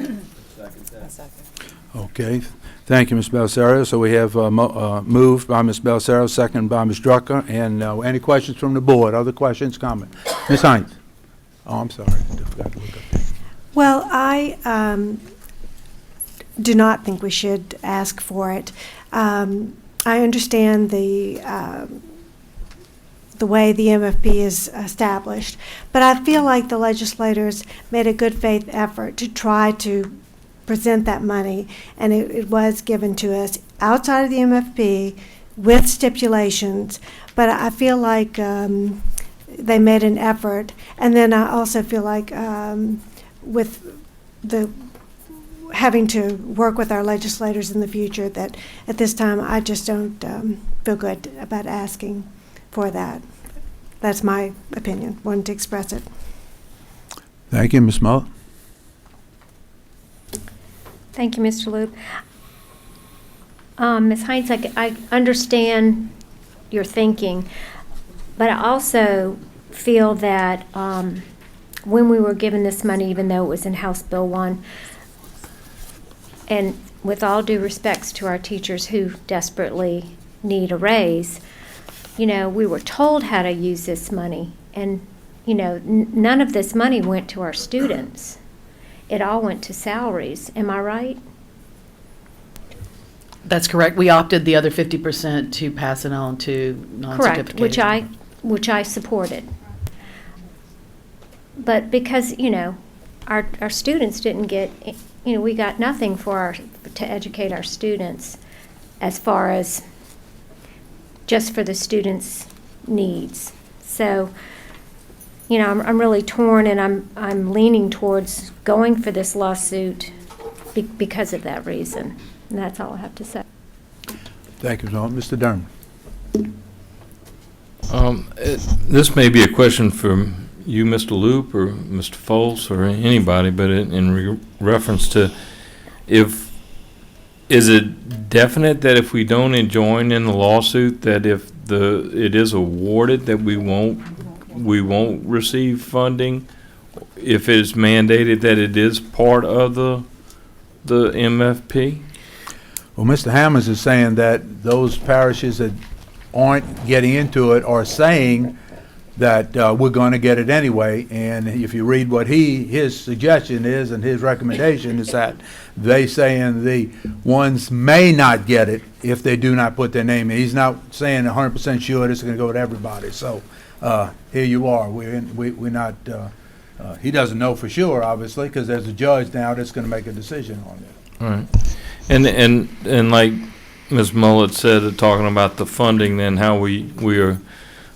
C: Okay, thank you, Ms. Belsario. So we have moved by Ms. Belsario, second by Ms. Drucker, and any questions from the board? Other questions, comments? Ms. Hines? Oh, I'm sorry. I forgot to look up there.
H: Well, I do not think we should ask for it. I understand the way the MFP is established, but I feel like the legislators made a good faith effort to try to present that money, and it was given to us outside of the MFP with stipulations, but I feel like they made an effort. And then I also feel like with the having to work with our legislators in the future, that at this time I just don't feel good about asking for that. That's my opinion. Wanted to express it.
C: Thank you, Ms. Muller.
I: Thank you, Mr. Loop. Ms. Hines, I understand your thinking, but I also feel that when we were given this money, even though it was in House Bill 1, and with all due respects to our teachers who desperately need a raise, you know, we were told how to use this money, and, you know, none of this money went to our students. It all went to salaries. Am I right?
L: That's correct. We opted the other 50% to pass it on to non-certificated.
I: Correct, which I supported. But because, you know, our students didn't get, you know, we got nothing to educate our students as far as just for the students' needs. So, you know, I'm really torn, and I'm leaning towards going for this lawsuit because of that reason. And that's all I have to say.
C: Thank you, Mr. Durham.
K: This may be a question for you, Mr. Loop, or Mr. Foles, or anybody, but in reference to is it definite that if we don't join in the lawsuit, that if it is awarded, that we won't receive funding? If it's mandated that it is part of the MFP?
C: Well, Mr. Hammers is saying that those parishes that aren't getting into it are saying that we're going to get it anyway. And if you read what his suggestion is and his recommendation is that they saying the ones may not get it if they do not put their name in. He's not saying 100% sure this is going to go to everybody. So here you are. We're not. He doesn't know for sure, obviously, because there's a judge now that's going to make a decision on it.
K: All right. And like Ms. Mullett said, talking about the funding, then how we are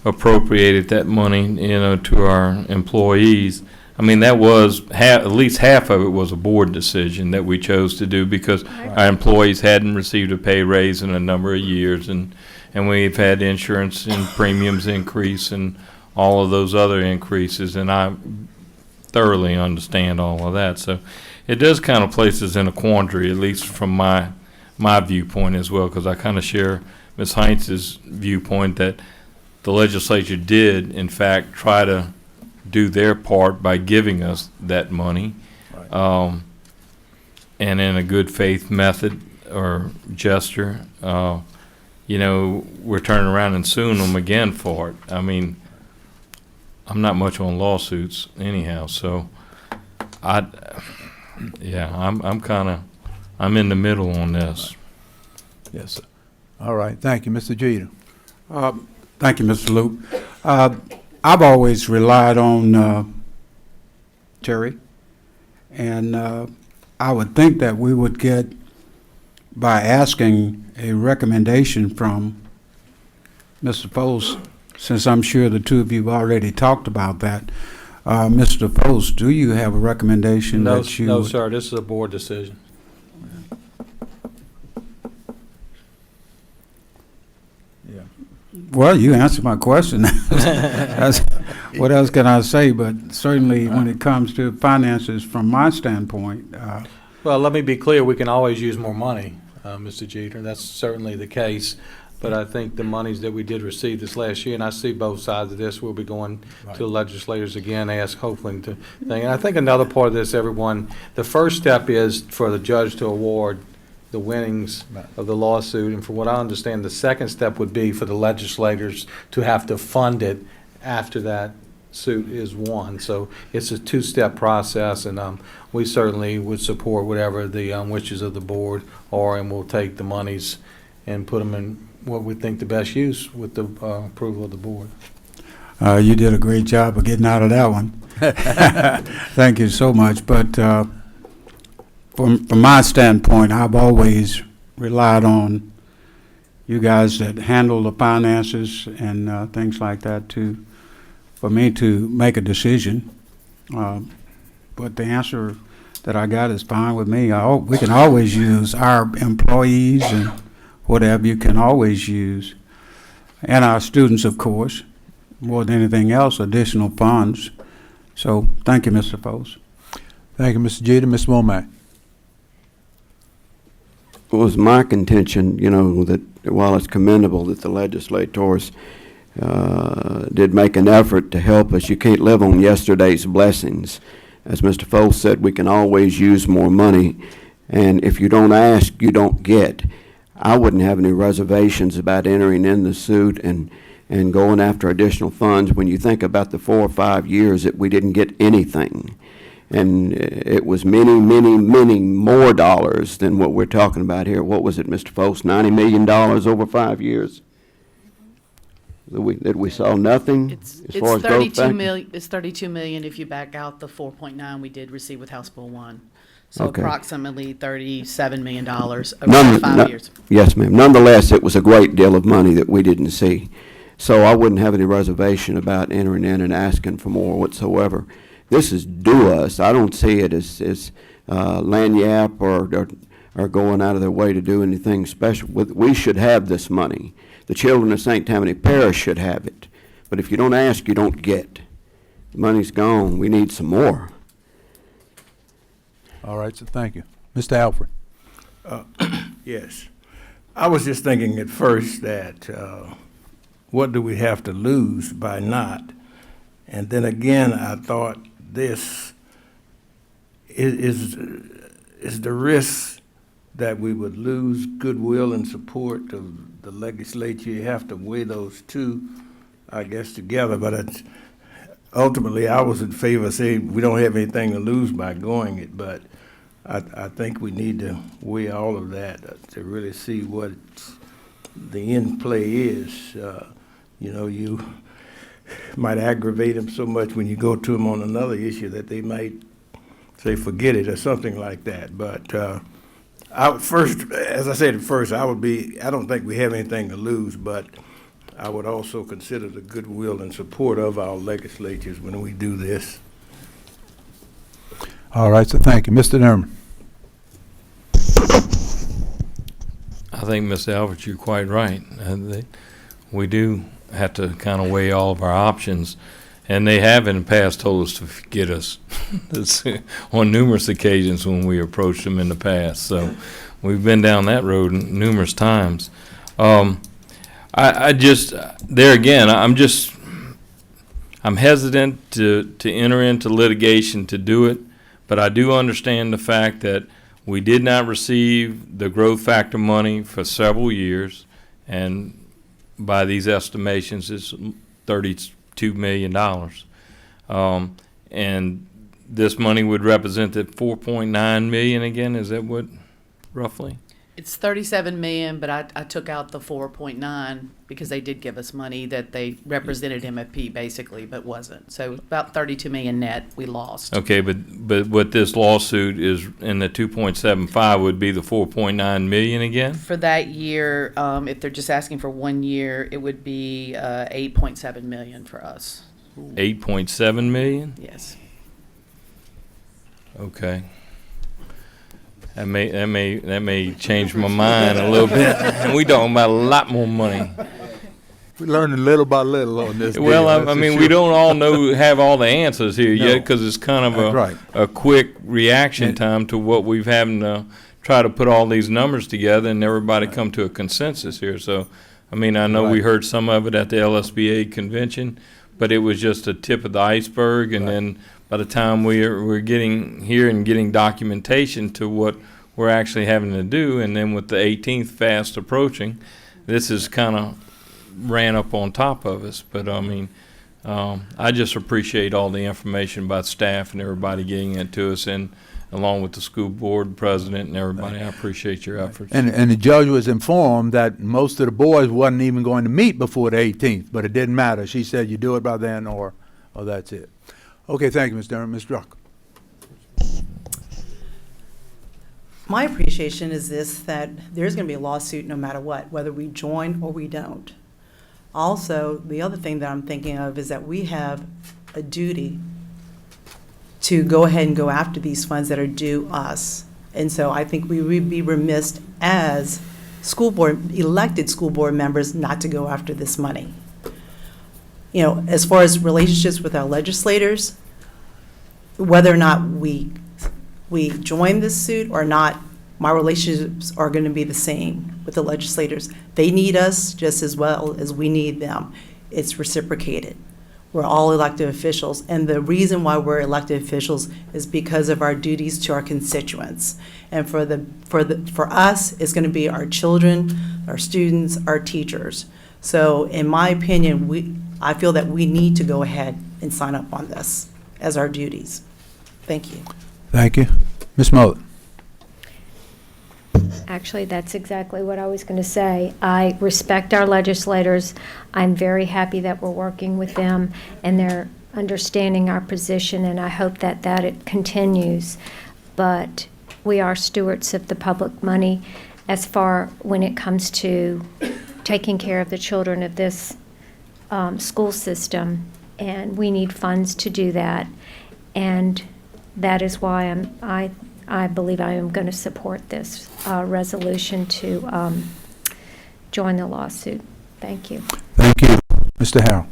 K: appropriated that money, you know, to our employees. I mean, that was at least half of it was a board decision that we chose to do because our employees hadn't received a pay raise in a number of years, and we've had insurance and premiums increase and all of those other increases, and I thoroughly understand all of that. So it does kind of place us in a quandary, at least from my viewpoint as well, because I kind of share Ms. Heinz's viewpoint that the legislature did, in fact, try to do their part by giving us that money.
C: Right.
K: and in a good faith method or gesture, you know, we're turning around and suing them again for it. I mean, I'm not much on lawsuits anyhow, so yeah, I'm in the middle on this.
C: Yes, sir. All right, thank you, Mr. Jeter.
M: Thank you, Mr. Luke. I've always relied on Terry, and I would think that we would get, by asking a recommendation from Mr. Foles, since I'm sure the two of you have already talked about that. Mr. Foles, do you have a recommendation
G: No,
M: that you?
G: no,
M: would-
G: sir, this is a board decision.
M: Well, you answered my question. What else can I say? But certainly, when it comes to finances, from my standpoint,
G: Well, let me be clear, we can always use more money, Mr. Jeter, that's certainly the case. But I think the monies that we did receive this last year, and I see both sides of this, we'll be going to the legislators again, ask hopefully to think. And I think another part of this, everyone, the first step is for the judge to award the winnings of the lawsuit. And from what I understand, the second step would be for the legislators to have to fund it after that suit is won. So it's a two-step process, and we certainly would support whatever the wishes of the board are, and we'll take the monies and put them in what we think the best use with the approval of the board.
M: you did a great job of getting out of that one. Thank you so much. But from my standpoint, I've always relied on you guys that handle the finances and things like that for me to make a decision. But the answer that I got is fine with me. We can always use our employees and whatever you can always use, and our students, of course, more than anything else, additional funds. So thank you, Mr. Foles.
C: Thank you, Mr. Jeter. Ms. Womack.
N: It was my contention, you know, that while it's commendable that the legislators did make an effort to help us, you can't live on yesterday's blessings. As Mr. Foles said, we can always use more money, and if you don't ask, you don't get. I wouldn't have any reservations about entering in the suit and going after additional funds when you think about the 4 or 5 years that we didn't get anything. And it was many, many, many more dollars than what we're talking about here. What was it, Mr. Foles, $90 million over 5 years? That we saw nothing as far as growth factor?
L: It's 32 million if you back out the 4.9 we did receive with House Bill 1. So
N: Okay.
L: approximately $37 million over 5 years.
N: Yes, ma'am. Nonetheless, it was a great deal of money that we didn't see. So I wouldn't have any reservation about entering in and asking for more whatsoever. This is due us. I don't see it as lanyap or going out of their way to do anything special. We should have this money. The children of St. Tammany Parish should have it. But if you don't ask, you don't get. The money's gone. We need some more.
C: All right, so thank you. Mr. Alfred.
E: Yes. I was just thinking at first that what do we have to lose by not? And then again, I thought this is the risk that we would lose goodwill and support of the legislature. You have to weigh those two, I guess, together. But ultimately, I was in favor of saying we don't have anything to lose by going it. But I think we need to weigh all of that to really see what the end play is. You know, you might aggravate them so much when you go to them on another issue that they might say forget it or something like that. But as I said at first, I don't think we have anything to lose, but I would also consider the goodwill and support of our legislatures when we do this.
C: All right, so thank you. Mr. Nerman.
K: I think, Mr. Alford, you're quite right. We do have to kind of weigh all of our options, and they have in the past told us to forget us on numerous occasions when we approached them in the past. So we've been down that road numerous times. I just, there again, I'm hesitant to enter into litigation to do it, but I do understand the fact that We did not receive the growth factor money for several years, and by these estimations, it's $32 million. And this money would represent the 4.9 million again, is that what, roughly?
L: It's 37 million, but I took out the 4.9 because they did give us money that they represented MFP basically, but wasn't. So about 32 million net we lost.
K: Okay, but what this lawsuit is in the 2.75 would be the 4.9 million again?
L: For that year, if they're just asking for 1 year, it would be 8.7 million for us.
K: 8.7 million?
L: Yes.
K: Okay. That may change my mind a little bit. And we talking about a lot more money.
C: We're learning little by little on this.
K: Well,
C: deal,
K: I mean, we don't all have all the answers here
C: No.
K: yet, because it's kind of
C: That's
K: a quick reaction time to what we've having to try to put all these numbers together and everybody come to a consensus here. So, I mean, I know we heard some of it at the LSBA convention, but it was just a tip of the iceberg, and then by the time we're getting here and getting documentation to what we're actually having to do, and then with the 18th fast approaching, this is kind of ran up on top of us. But I mean, I just appreciate all the information by staff and everybody getting it to us, and along with the school board president and everybody. I appreciate your efforts.
C: And the judge was informed that most of the boys wasn't even going to meet before the 18th, but it didn't matter. She said you do it by then or that's it. Okay, thank you, Ms. Durham. Ms. Druck.
O: My appreciation is this, that there's going to be a lawsuit no matter what, whether we join or we don't. Also, the other thing that I'm thinking of is that we have a duty to go ahead and go after these funds that are due us. And so I think we would be remiss as elected school board members not to go after this money. You know, as far as relationships with our legislators, whether or not we join this suit or not, my relationships are going to be the same with the legislators. They need us just as well as we need them. It's reciprocated. We're all elected officials, and the reason why we're elected officials is because of our duties to our constituents. And for us, it's going to be our children, our students, our teachers. So in my opinion, I feel that we need to go ahead and sign up on this as our duties. Thank you.
C: Thank you. Ms. Mullen.
I: Actually, that's exactly what I was going to say. I respect our legislators. I'm very happy that we're working with them and they're understanding our position, and I hope that it continues. But we are stewards of the public money as far when it comes to taking care of the children of this school system, and we need funds to do that. And that is why I believe I am going to support this resolution to join the lawsuit. Thank you.
C: Thank you. Mr. Harrell.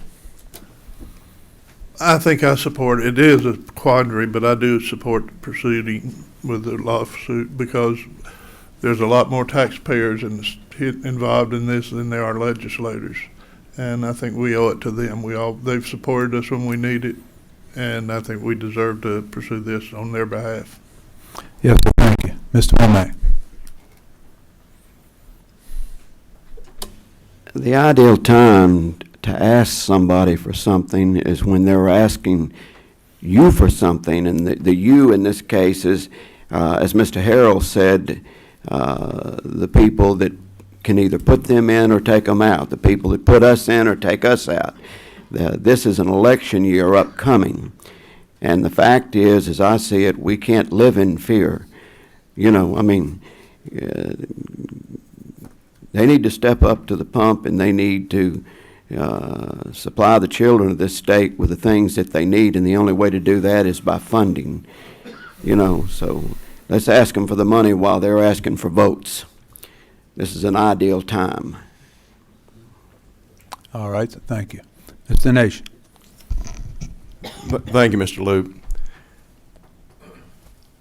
P: I think I support it. It is a quandary, but I do support proceeding with the lawsuit because there's a lot more taxpayers involved in this than there are legislators. And I think we owe it to them. They've supported us when we need it, and I think we deserve to pursue this on their behalf.
C: Yes, sir. Thank you. Mr. Womack.
N: The ideal time to ask somebody for something is when they're asking you for something, and the you in this case is, as Mr. Harrell said, the people that can either put them in or take them out, the people that put us in or take us out. This is an election year upcoming, and the fact is, as I see it, we can't live in fear. You know, I mean, they need to step up to the pump, and they need to supply the children of this state with the things that they need, and the only way to do that is by funding. You know, so let's ask them for the money while they're asking for votes. This is an ideal time.
C: All right, thank you. Mr. Nation.
F: Thank you, Mr. Loop.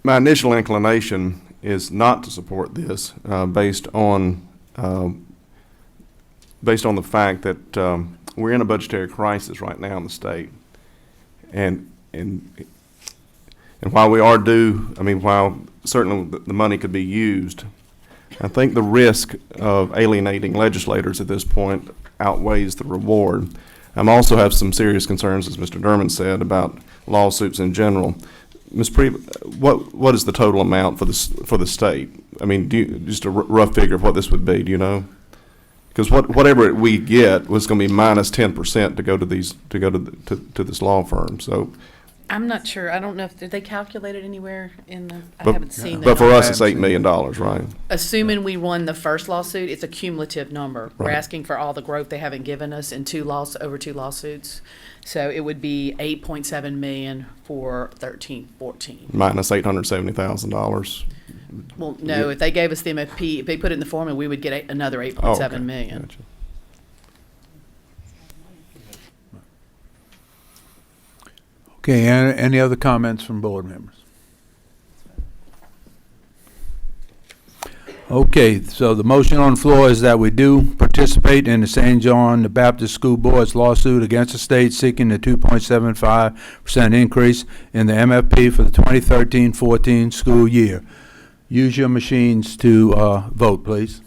F: My initial inclination is not to support this based on the fact that we're in a budgetary crisis right now in the state, and while we are due, I mean, while certainly the money could be used. I think the risk of alienating legislators at this point outweighs the reward. I also have some serious concerns, as Mr. Dermott said, about lawsuits in general. Ms. Priebe, what is the total amount for the state? I mean, just a rough figure of what this would be, do you know? Because whatever we get was going to be minus 10% to go to this law firm. So
L: I'm not sure. I don't know if, did they calculate it anywhere in the, I
F: But-
L: haven't seen that.
F: But for us, it's $8 million, right?
L: Assuming we won the first lawsuit, it's a cumulative number. We're
F: Right.
L: asking for all the growth they haven't given us in over two lawsuits. So it would be 8.7 million for 13-14.
F: Minus $870,000.
L: Well, no, if they gave us the MFP, if they put it in the formula, we would get another 8.7 million.
F: Gotcha.
C: Okay, any other comments from board members? Okay, so the motion on the floor is that we do participate in the St. John the Baptist School Board's lawsuit against the state seeking the 2.75% increase in the MFP for the 2013-14 school year. Use your machines to vote, please.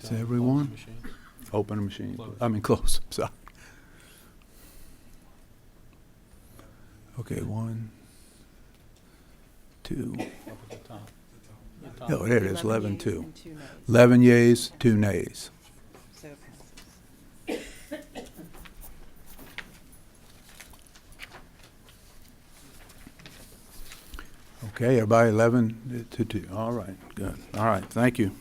C: Is everyone? Open the machine. I mean, close, sorry. Okay, 1, 2. Oh, there it is, 11-2. 11 yeas, 2 nays. Okay, everybody 11-2. All right, good. All right, thank you.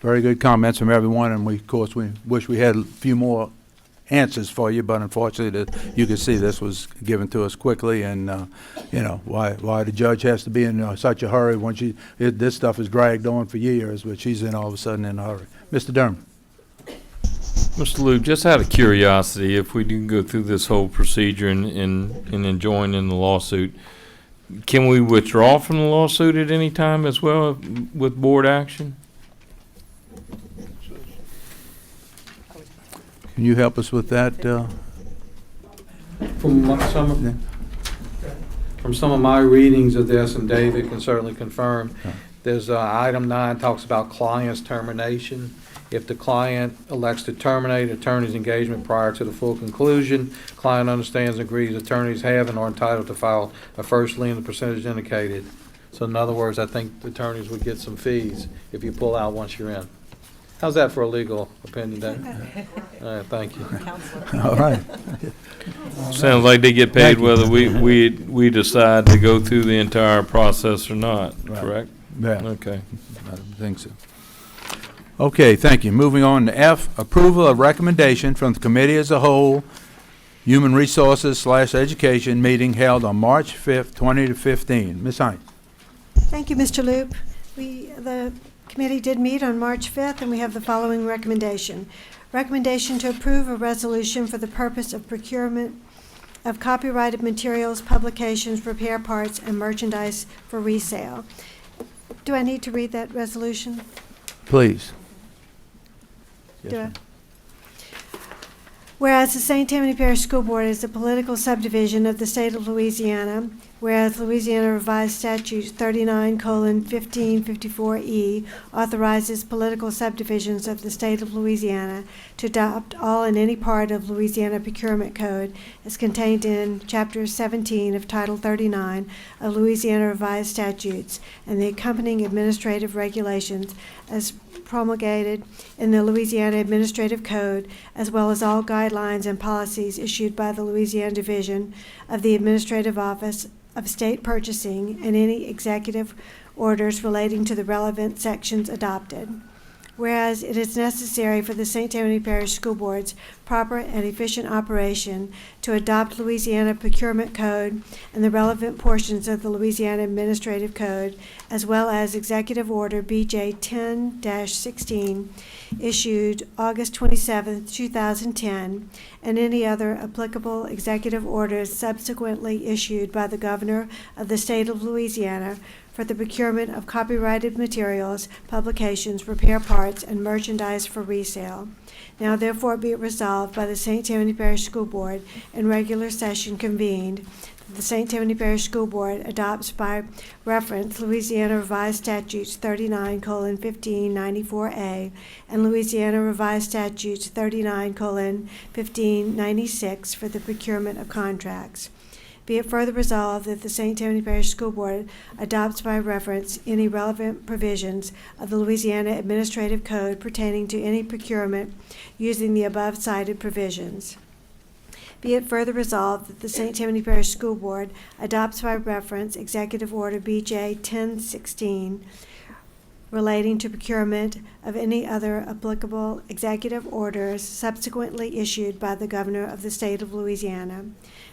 C: Very good comments from everyone, and of course, we wish we had a few more answers for you, but unfortunately, you can see this was given to us quickly, and why the judge has to be in such a hurry when this stuff is dragged on for years, but she's in all of a sudden in a hurry. Mr. Durham.
K: Mr. Luke, just out of curiosity, if we do go through this whole procedure and join in the lawsuit, can we withdraw from the lawsuit at any time as well with board action?
C: Can you help us with that?
G: From some of my readings of this, and David can certainly confirm, there's item 9 talks about client's termination. If the client elects to terminate attorney's engagement prior to the full conclusion, client understands and agrees attorneys have and are entitled to file a first lien the percentage indicated. So in other words, I think the attorneys would get some fees if you pull out once you're in. How's that for a legal opinion, Dave? All right, thank you.
C: All right.
K: Sounds like they get paid whether we decide to go through the entire process or not, correct?
C: Yeah.
K: Okay.
C: I think so. Okay, thank you. Moving on to F, approval of recommendation from the committee as a whole, Human Resources / Education meeting held on March 5th, 2015. Ms. Hines.
H: Thank you, Mr. Loop. The committee did meet on March 5th, and we have the following recommendation. Recommendation to approve a resolution for the purpose of procurement of copyrighted materials, publications, repair parts, and merchandise for resale. Do I need to read that resolution?
C: Please.
H: Do I? Whereas the St. Tammany Parish School Board is a political subdivision of the state of Louisiana, whereas Louisiana Revised Statute 39:1554E authorizes political subdivisions of the state of Louisiana to adopt all and any part of Louisiana Procurement Code as contained in Chapter 17 of Title 39 of Louisiana Revised Statutes and the accompanying administrative regulations as promulgated in the Louisiana Administrative Code, as well as all guidelines and policies issued by the Louisiana Division of the Administrative Office of State Purchasing and any executive orders relating to the relevant sections adopted. Whereas it is necessary for the St. Tammany Parish School Board's proper and efficient operation, to adopt Louisiana Procurement Code and the relevant portions of the Louisiana Administrative Code, as well as Executive Order BJ 10-16, issued August 27, 2010, and any other applicable executive orders subsequently issued by the Governor of the State of Louisiana for the procurement of copyrighted materials, publications, repair parts, and merchandise for resale. Now therefore be it resolved by the St. Tammany Parish School Board in regular session convened that the St. Tammany Parish School Board adopts by reference Louisiana Revised Statutes 39:1594A and Louisiana Revised Statutes 39:1596 for the procurement of contracts. Be it further resolved that the St. Tammany Parish School Board adopts by reference any relevant provisions of the Louisiana Administrative Code pertaining to any procurement using the above cited provisions. Be it further resolved that the St. Tammany Parish School Board adopts by reference Executive Order BJ 1016 relating to procurement of any other applicable executive orders subsequently issued by the Governor of the State of Louisiana.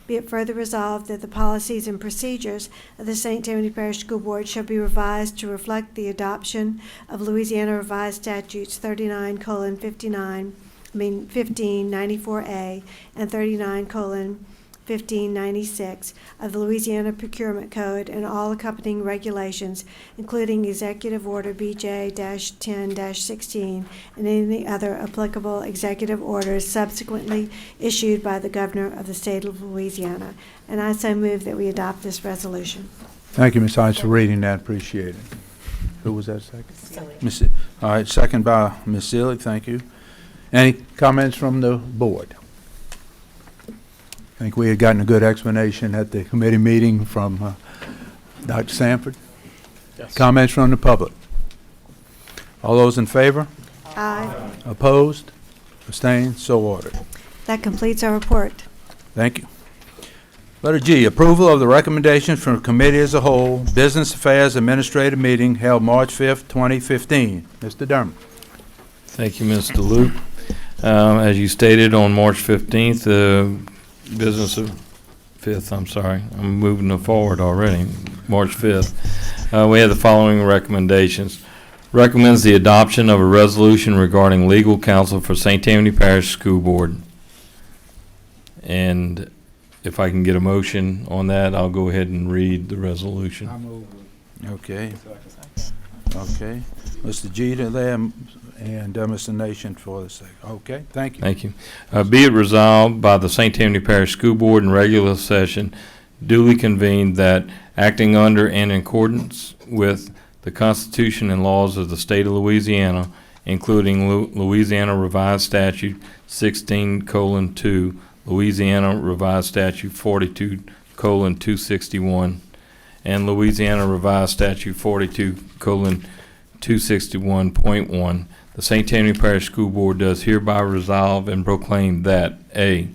H: Be it further resolved that the policies and procedures of the St. Tammany Parish School Board shall be revised to reflect the adoption of Louisiana Revised Statutes 1594A and 39:1596 of the Louisiana Procurement Code and all accompanying regulations, including Executive Order BJ-10-16 and any other applicable executive orders subsequently issued by the Governor of the State of Louisiana. And I so move that we adopt this resolution.
C: Thank you, Ms. Hines, for reading that. Appreciate it. Who was that second? Ms. All right, second by Ms. Seelig. Thank you. Any comments from the board? I think we had gotten a good explanation at the committee meeting from Dr. Sanford. Yes. Comments from the public? All those in favor?
H: Aye.
C: Opposed? Abstained? So ordered.
H: That completes our report.
C: Thank you. Letter G, approval of the recommendations from the committee as a whole, Business Affairs Administrative Meeting held March 5th, 2015. Mr. Dermott.
K: Thank you, Mr. Luke. As you stated on March 15th, Business of 5th, I'm sorry, I'm moving it forward already, March 5th. We have the following recommendations. Recommends the adoption of a resolution regarding legal counsel for St. Tammany Parish School Board. And if I can get a motion on that, I'll go ahead and read the resolution.
C: Okay. Okay. Mr. Jeter there and Mr. Nation for the second. Okay, thank you.
K: Thank you. Be it resolved by the St. Tammany Parish School Board in regular session duly convened that acting under and in accordance with the Constitution and laws of the state of Louisiana, including Louisiana Revised Statute 16:2, Louisiana Revised Statute 42:261, and Louisiana Revised Statute 42:261.1, the St. Tammany Parish School Board does hereby resolve and proclaim that A,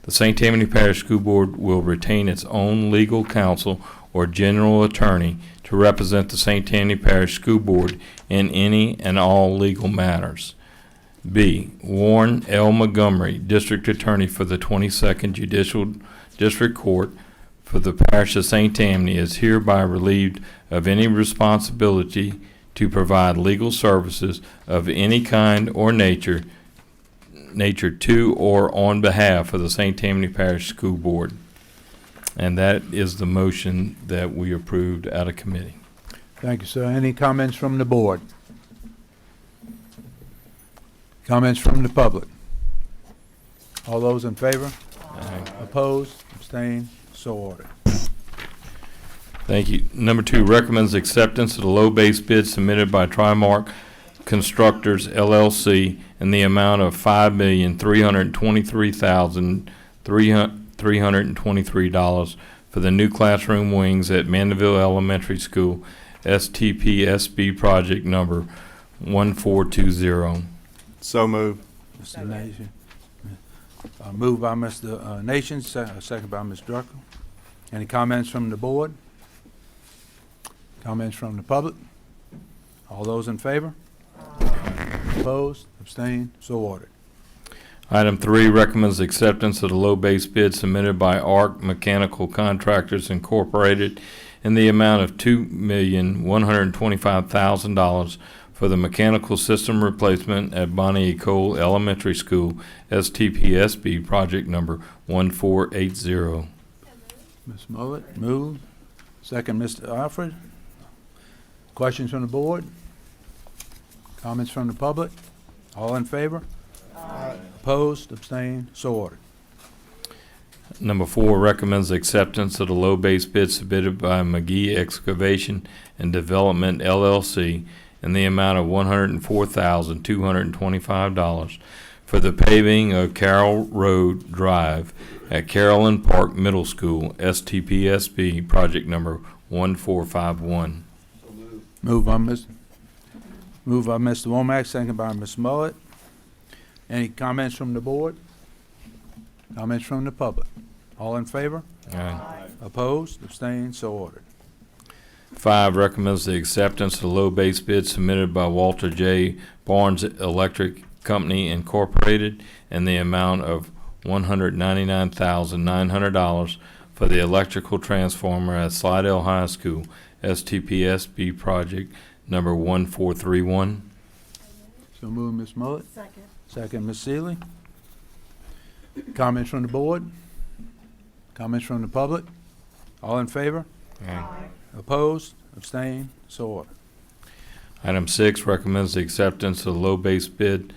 K: the St. Tammany Parish School Board will retain its own legal counsel or general attorney to represent the St. Tammany Parish School Board in any and all legal matters. B, Warren L. Montgomery, District Attorney for the 22nd Judicial District Court for the Parish of St. Tammany, is hereby relieved of any responsibility to provide legal services of any kind or nature to or on behalf of the St. Tammany Parish School Board. And that is the motion that we approved out of committee.
C: Thank you, sir. Any comments from the board? Comments from the public? All those in favor?
K: Aye.
C: Opposed? Abstained? So ordered.
K: Thank you. Number 2, recommends acceptance of the low base bid submitted by Trimark Constructors LLC in the amount of $5,323,323 for the new classroom wings at Mandeville Elementary School, STPPS project number 1420.
F: So moved.
C: Mr. Nation. Moved by Mr. Nation, second by Ms. Drucker. Any comments from the board? Comments from the public? All those in favor? Opposed? Abstained? So ordered.
K: Item 3 recommends acceptance of the low base bid submitted by ARC Mechanical Contractors Incorporated in the amount of $2,125,000 for the mechanical system replacement at Bonnie E. Cole Elementary School, STPSB, project number 1480.
C: Ms. Mullet, move. Second, Mr. Alfred. Questions from the board? Comments from the public? All in favor? Aye. Opposed, abstained, so ordered.
K: Number 4 recommends acceptance of the low base bid submitted by McGee Excavation and Development, LLC, in the amount of $104,225 for the paving of Carroll Road Drive at Carolyn Park Middle School, STPSB, project number 1451.
C: Move by Mr. Womack, second by Ms. Mullet. Any comments from the board? Comments from the public? All in favor?
K: Aye.
C: Opposed, abstained, so ordered.
K: 5 recommends the acceptance of the low base bid submitted by Walter J. Barnes Electric Company Incorporated in the amount of $199,900 for the electrical transformer at Slidell High School, STPSB, project number 1431.
C: So move, Ms. Mullet.
H: Second.
C: Second, Ms. Seeley. Comments from the board? Comments from the public? All in favor?
K: Aye.
C: Opposed? Abstained? So ordered.
K: Item 6 recommends the acceptance of the low base bid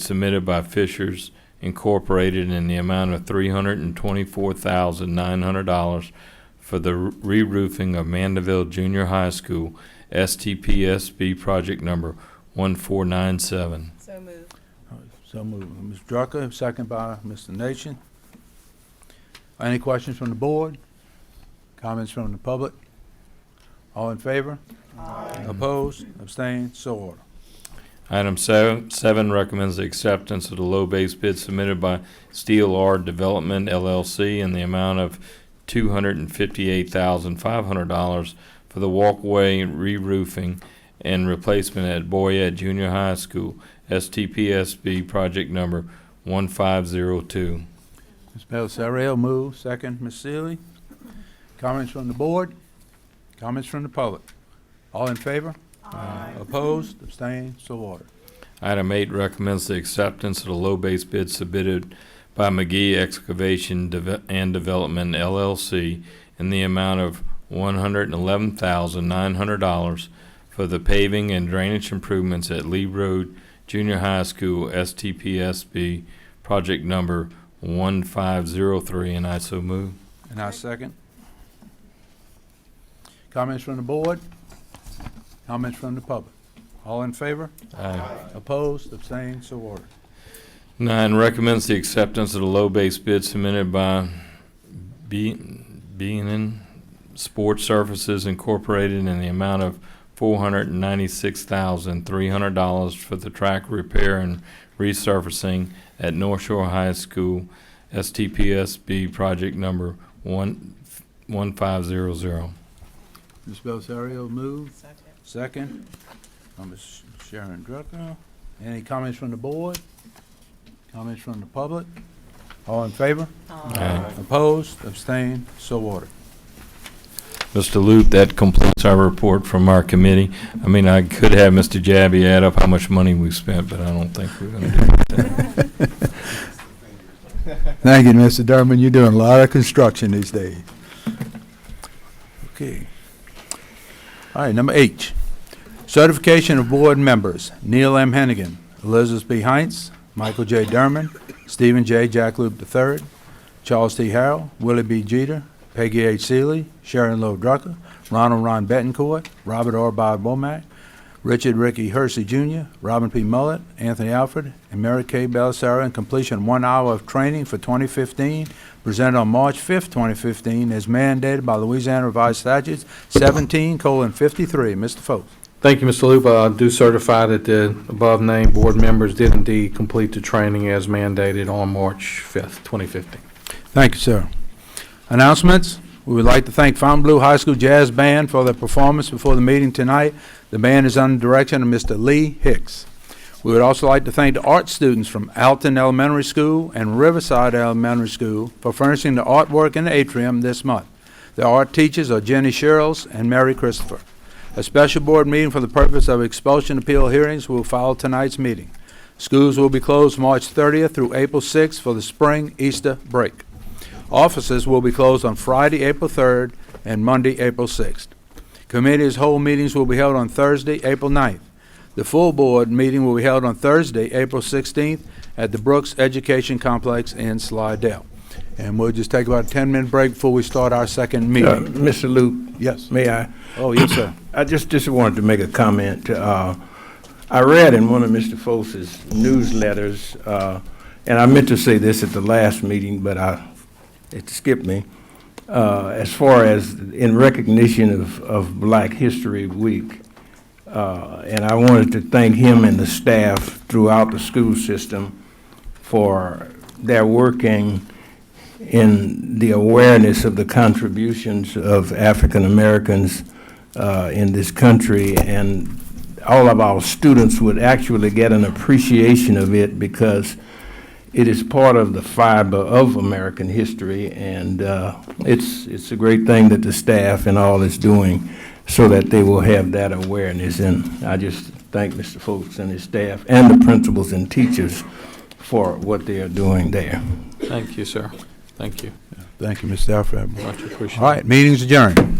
K: submitted by Fishers Incorporated in the amount of $324,900 for the re-roofing of Mandeville Junior High School, STPSB, project number 1497.
O: So moved.
C: So moved. Ms. Drucker, second by Mr. Nation. Any questions from the board? Comments from the public? All in favor? Aye. Opposed? Abstained? So ordered.
K: Item 7 recommends the acceptance of the low base bid submitted by Steel R Development, LLC, in the amount of $258,500 for the walkway re-roofing and replacement at Boyette Junior High School, STPSB, project number 1502.
C: Ms. Belsario, move. Second, Ms. Seeley. Comments from the board? Comments from the public? All in favor? Aye. Opposed? Abstained? So ordered.
K: Item 8 recommends the acceptance of the low base bid submitted by McGee Excavation and Development, LLC, in the amount of $111,900 for the paving and drainage improvements at Lee Road Junior High School, STPSB, project number 1503, and I so move.
C: And I second. Comments from the board? Comments from the public? All in favor?
K: Aye.
C: Opposed? Abstained? So ordered.
K: 9 recommends the acceptance of the low base bid submitted by B&N Sports Services Incorporated in the amount of $496,300 for the track repair and resurfacing at North Shore High School, STPSB, project number 1500.
C: Ms. Belsario, move. Second. Ms. Sharon Drucker. Any comments from the board? Comments from the public? All in favor?
K: Aye.
C: Opposed? Abstained? So ordered.
K: Mr. Loop, that completes our report from our committee. I mean, I could have Mr. Jabby add up how much money we spent, but I don't think we're going to do that.
M: Thank you, Mr. Durman. You're doing a lot of construction these days.
C: Okay. All right, number 8. Certification of board members. Neil M. Hennigan, Elizabeth B. Heinz, Michael J. Durman, Stephen J. Jack Loop III, Charles T. Harrell, Willie B. Jeter, Peggy H. Seeley, Sharon Lowe Drucker, Ronald Ron Betancourt, Robert R. Bob Womack, Richard Ricky Hersey Jr., Robin P. Mullet, Anthony Alfred, and Mary Kay Belsario, in completion of 1 hour of training for 2015, presented on March 5th, 2015, as mandated by Louisiana Revised Statutes 17:53. Mr. Folks.
G: Thank you, Mr. Luba. I do certify that the above-named board members did indeed complete the training as mandated on March 5th, 2015.
C: Thank you, sir. Announcements. We would like to thank Fontainebleau High School Jazz Band for their performance before the meeting tonight. The band is under the direction of Mr. Lee Hicks. We would also like to thank the art students from Alton Elementary School and Riverside Elementary School for furnishing the artwork in the atrium this month. The art teachers are Jenny Sherrills and Mary Christopher. A special board meeting for the purpose of expulsion appeal hearings will follow tonight's meeting. Schools will be closed March 30th through April 6th for the spring Easter break. Offices will be closed on Friday, April 3rd and Monday, April 6th. Committees' whole meetings will be held on Thursday, April 9th. The full board meeting will be held on Thursday, April 16th at the Brooks Education Complex in Slidell. And we'll just take about a 10-minute break before we start our second meeting.
E: Mr. Luke?
C: Yes.
E: May I?
C: Oh, yes, sir.
E: I just wanted to make a comment. I read in one of Mr. Folse's newsletters, and I meant to say this at the last meeting, but it skipped me, as far as in recognition of Black History Week. And I wanted to thank him and the staff throughout the school system for their working in the awareness of the contributions of African Americans in this country, and all of our students would actually get an appreciation of it because it is part of the fiber of American history, and it's a great thing that the staff and all is doing so that they will have that awareness. And I just thank Mr. Folks and his staff and the principals and teachers for what they are doing there.
G: Thank you, sir. Thank you.
C: Thank you, Mr. Alfred.
G: Much appreciated.
C: All right, meeting's adjourned.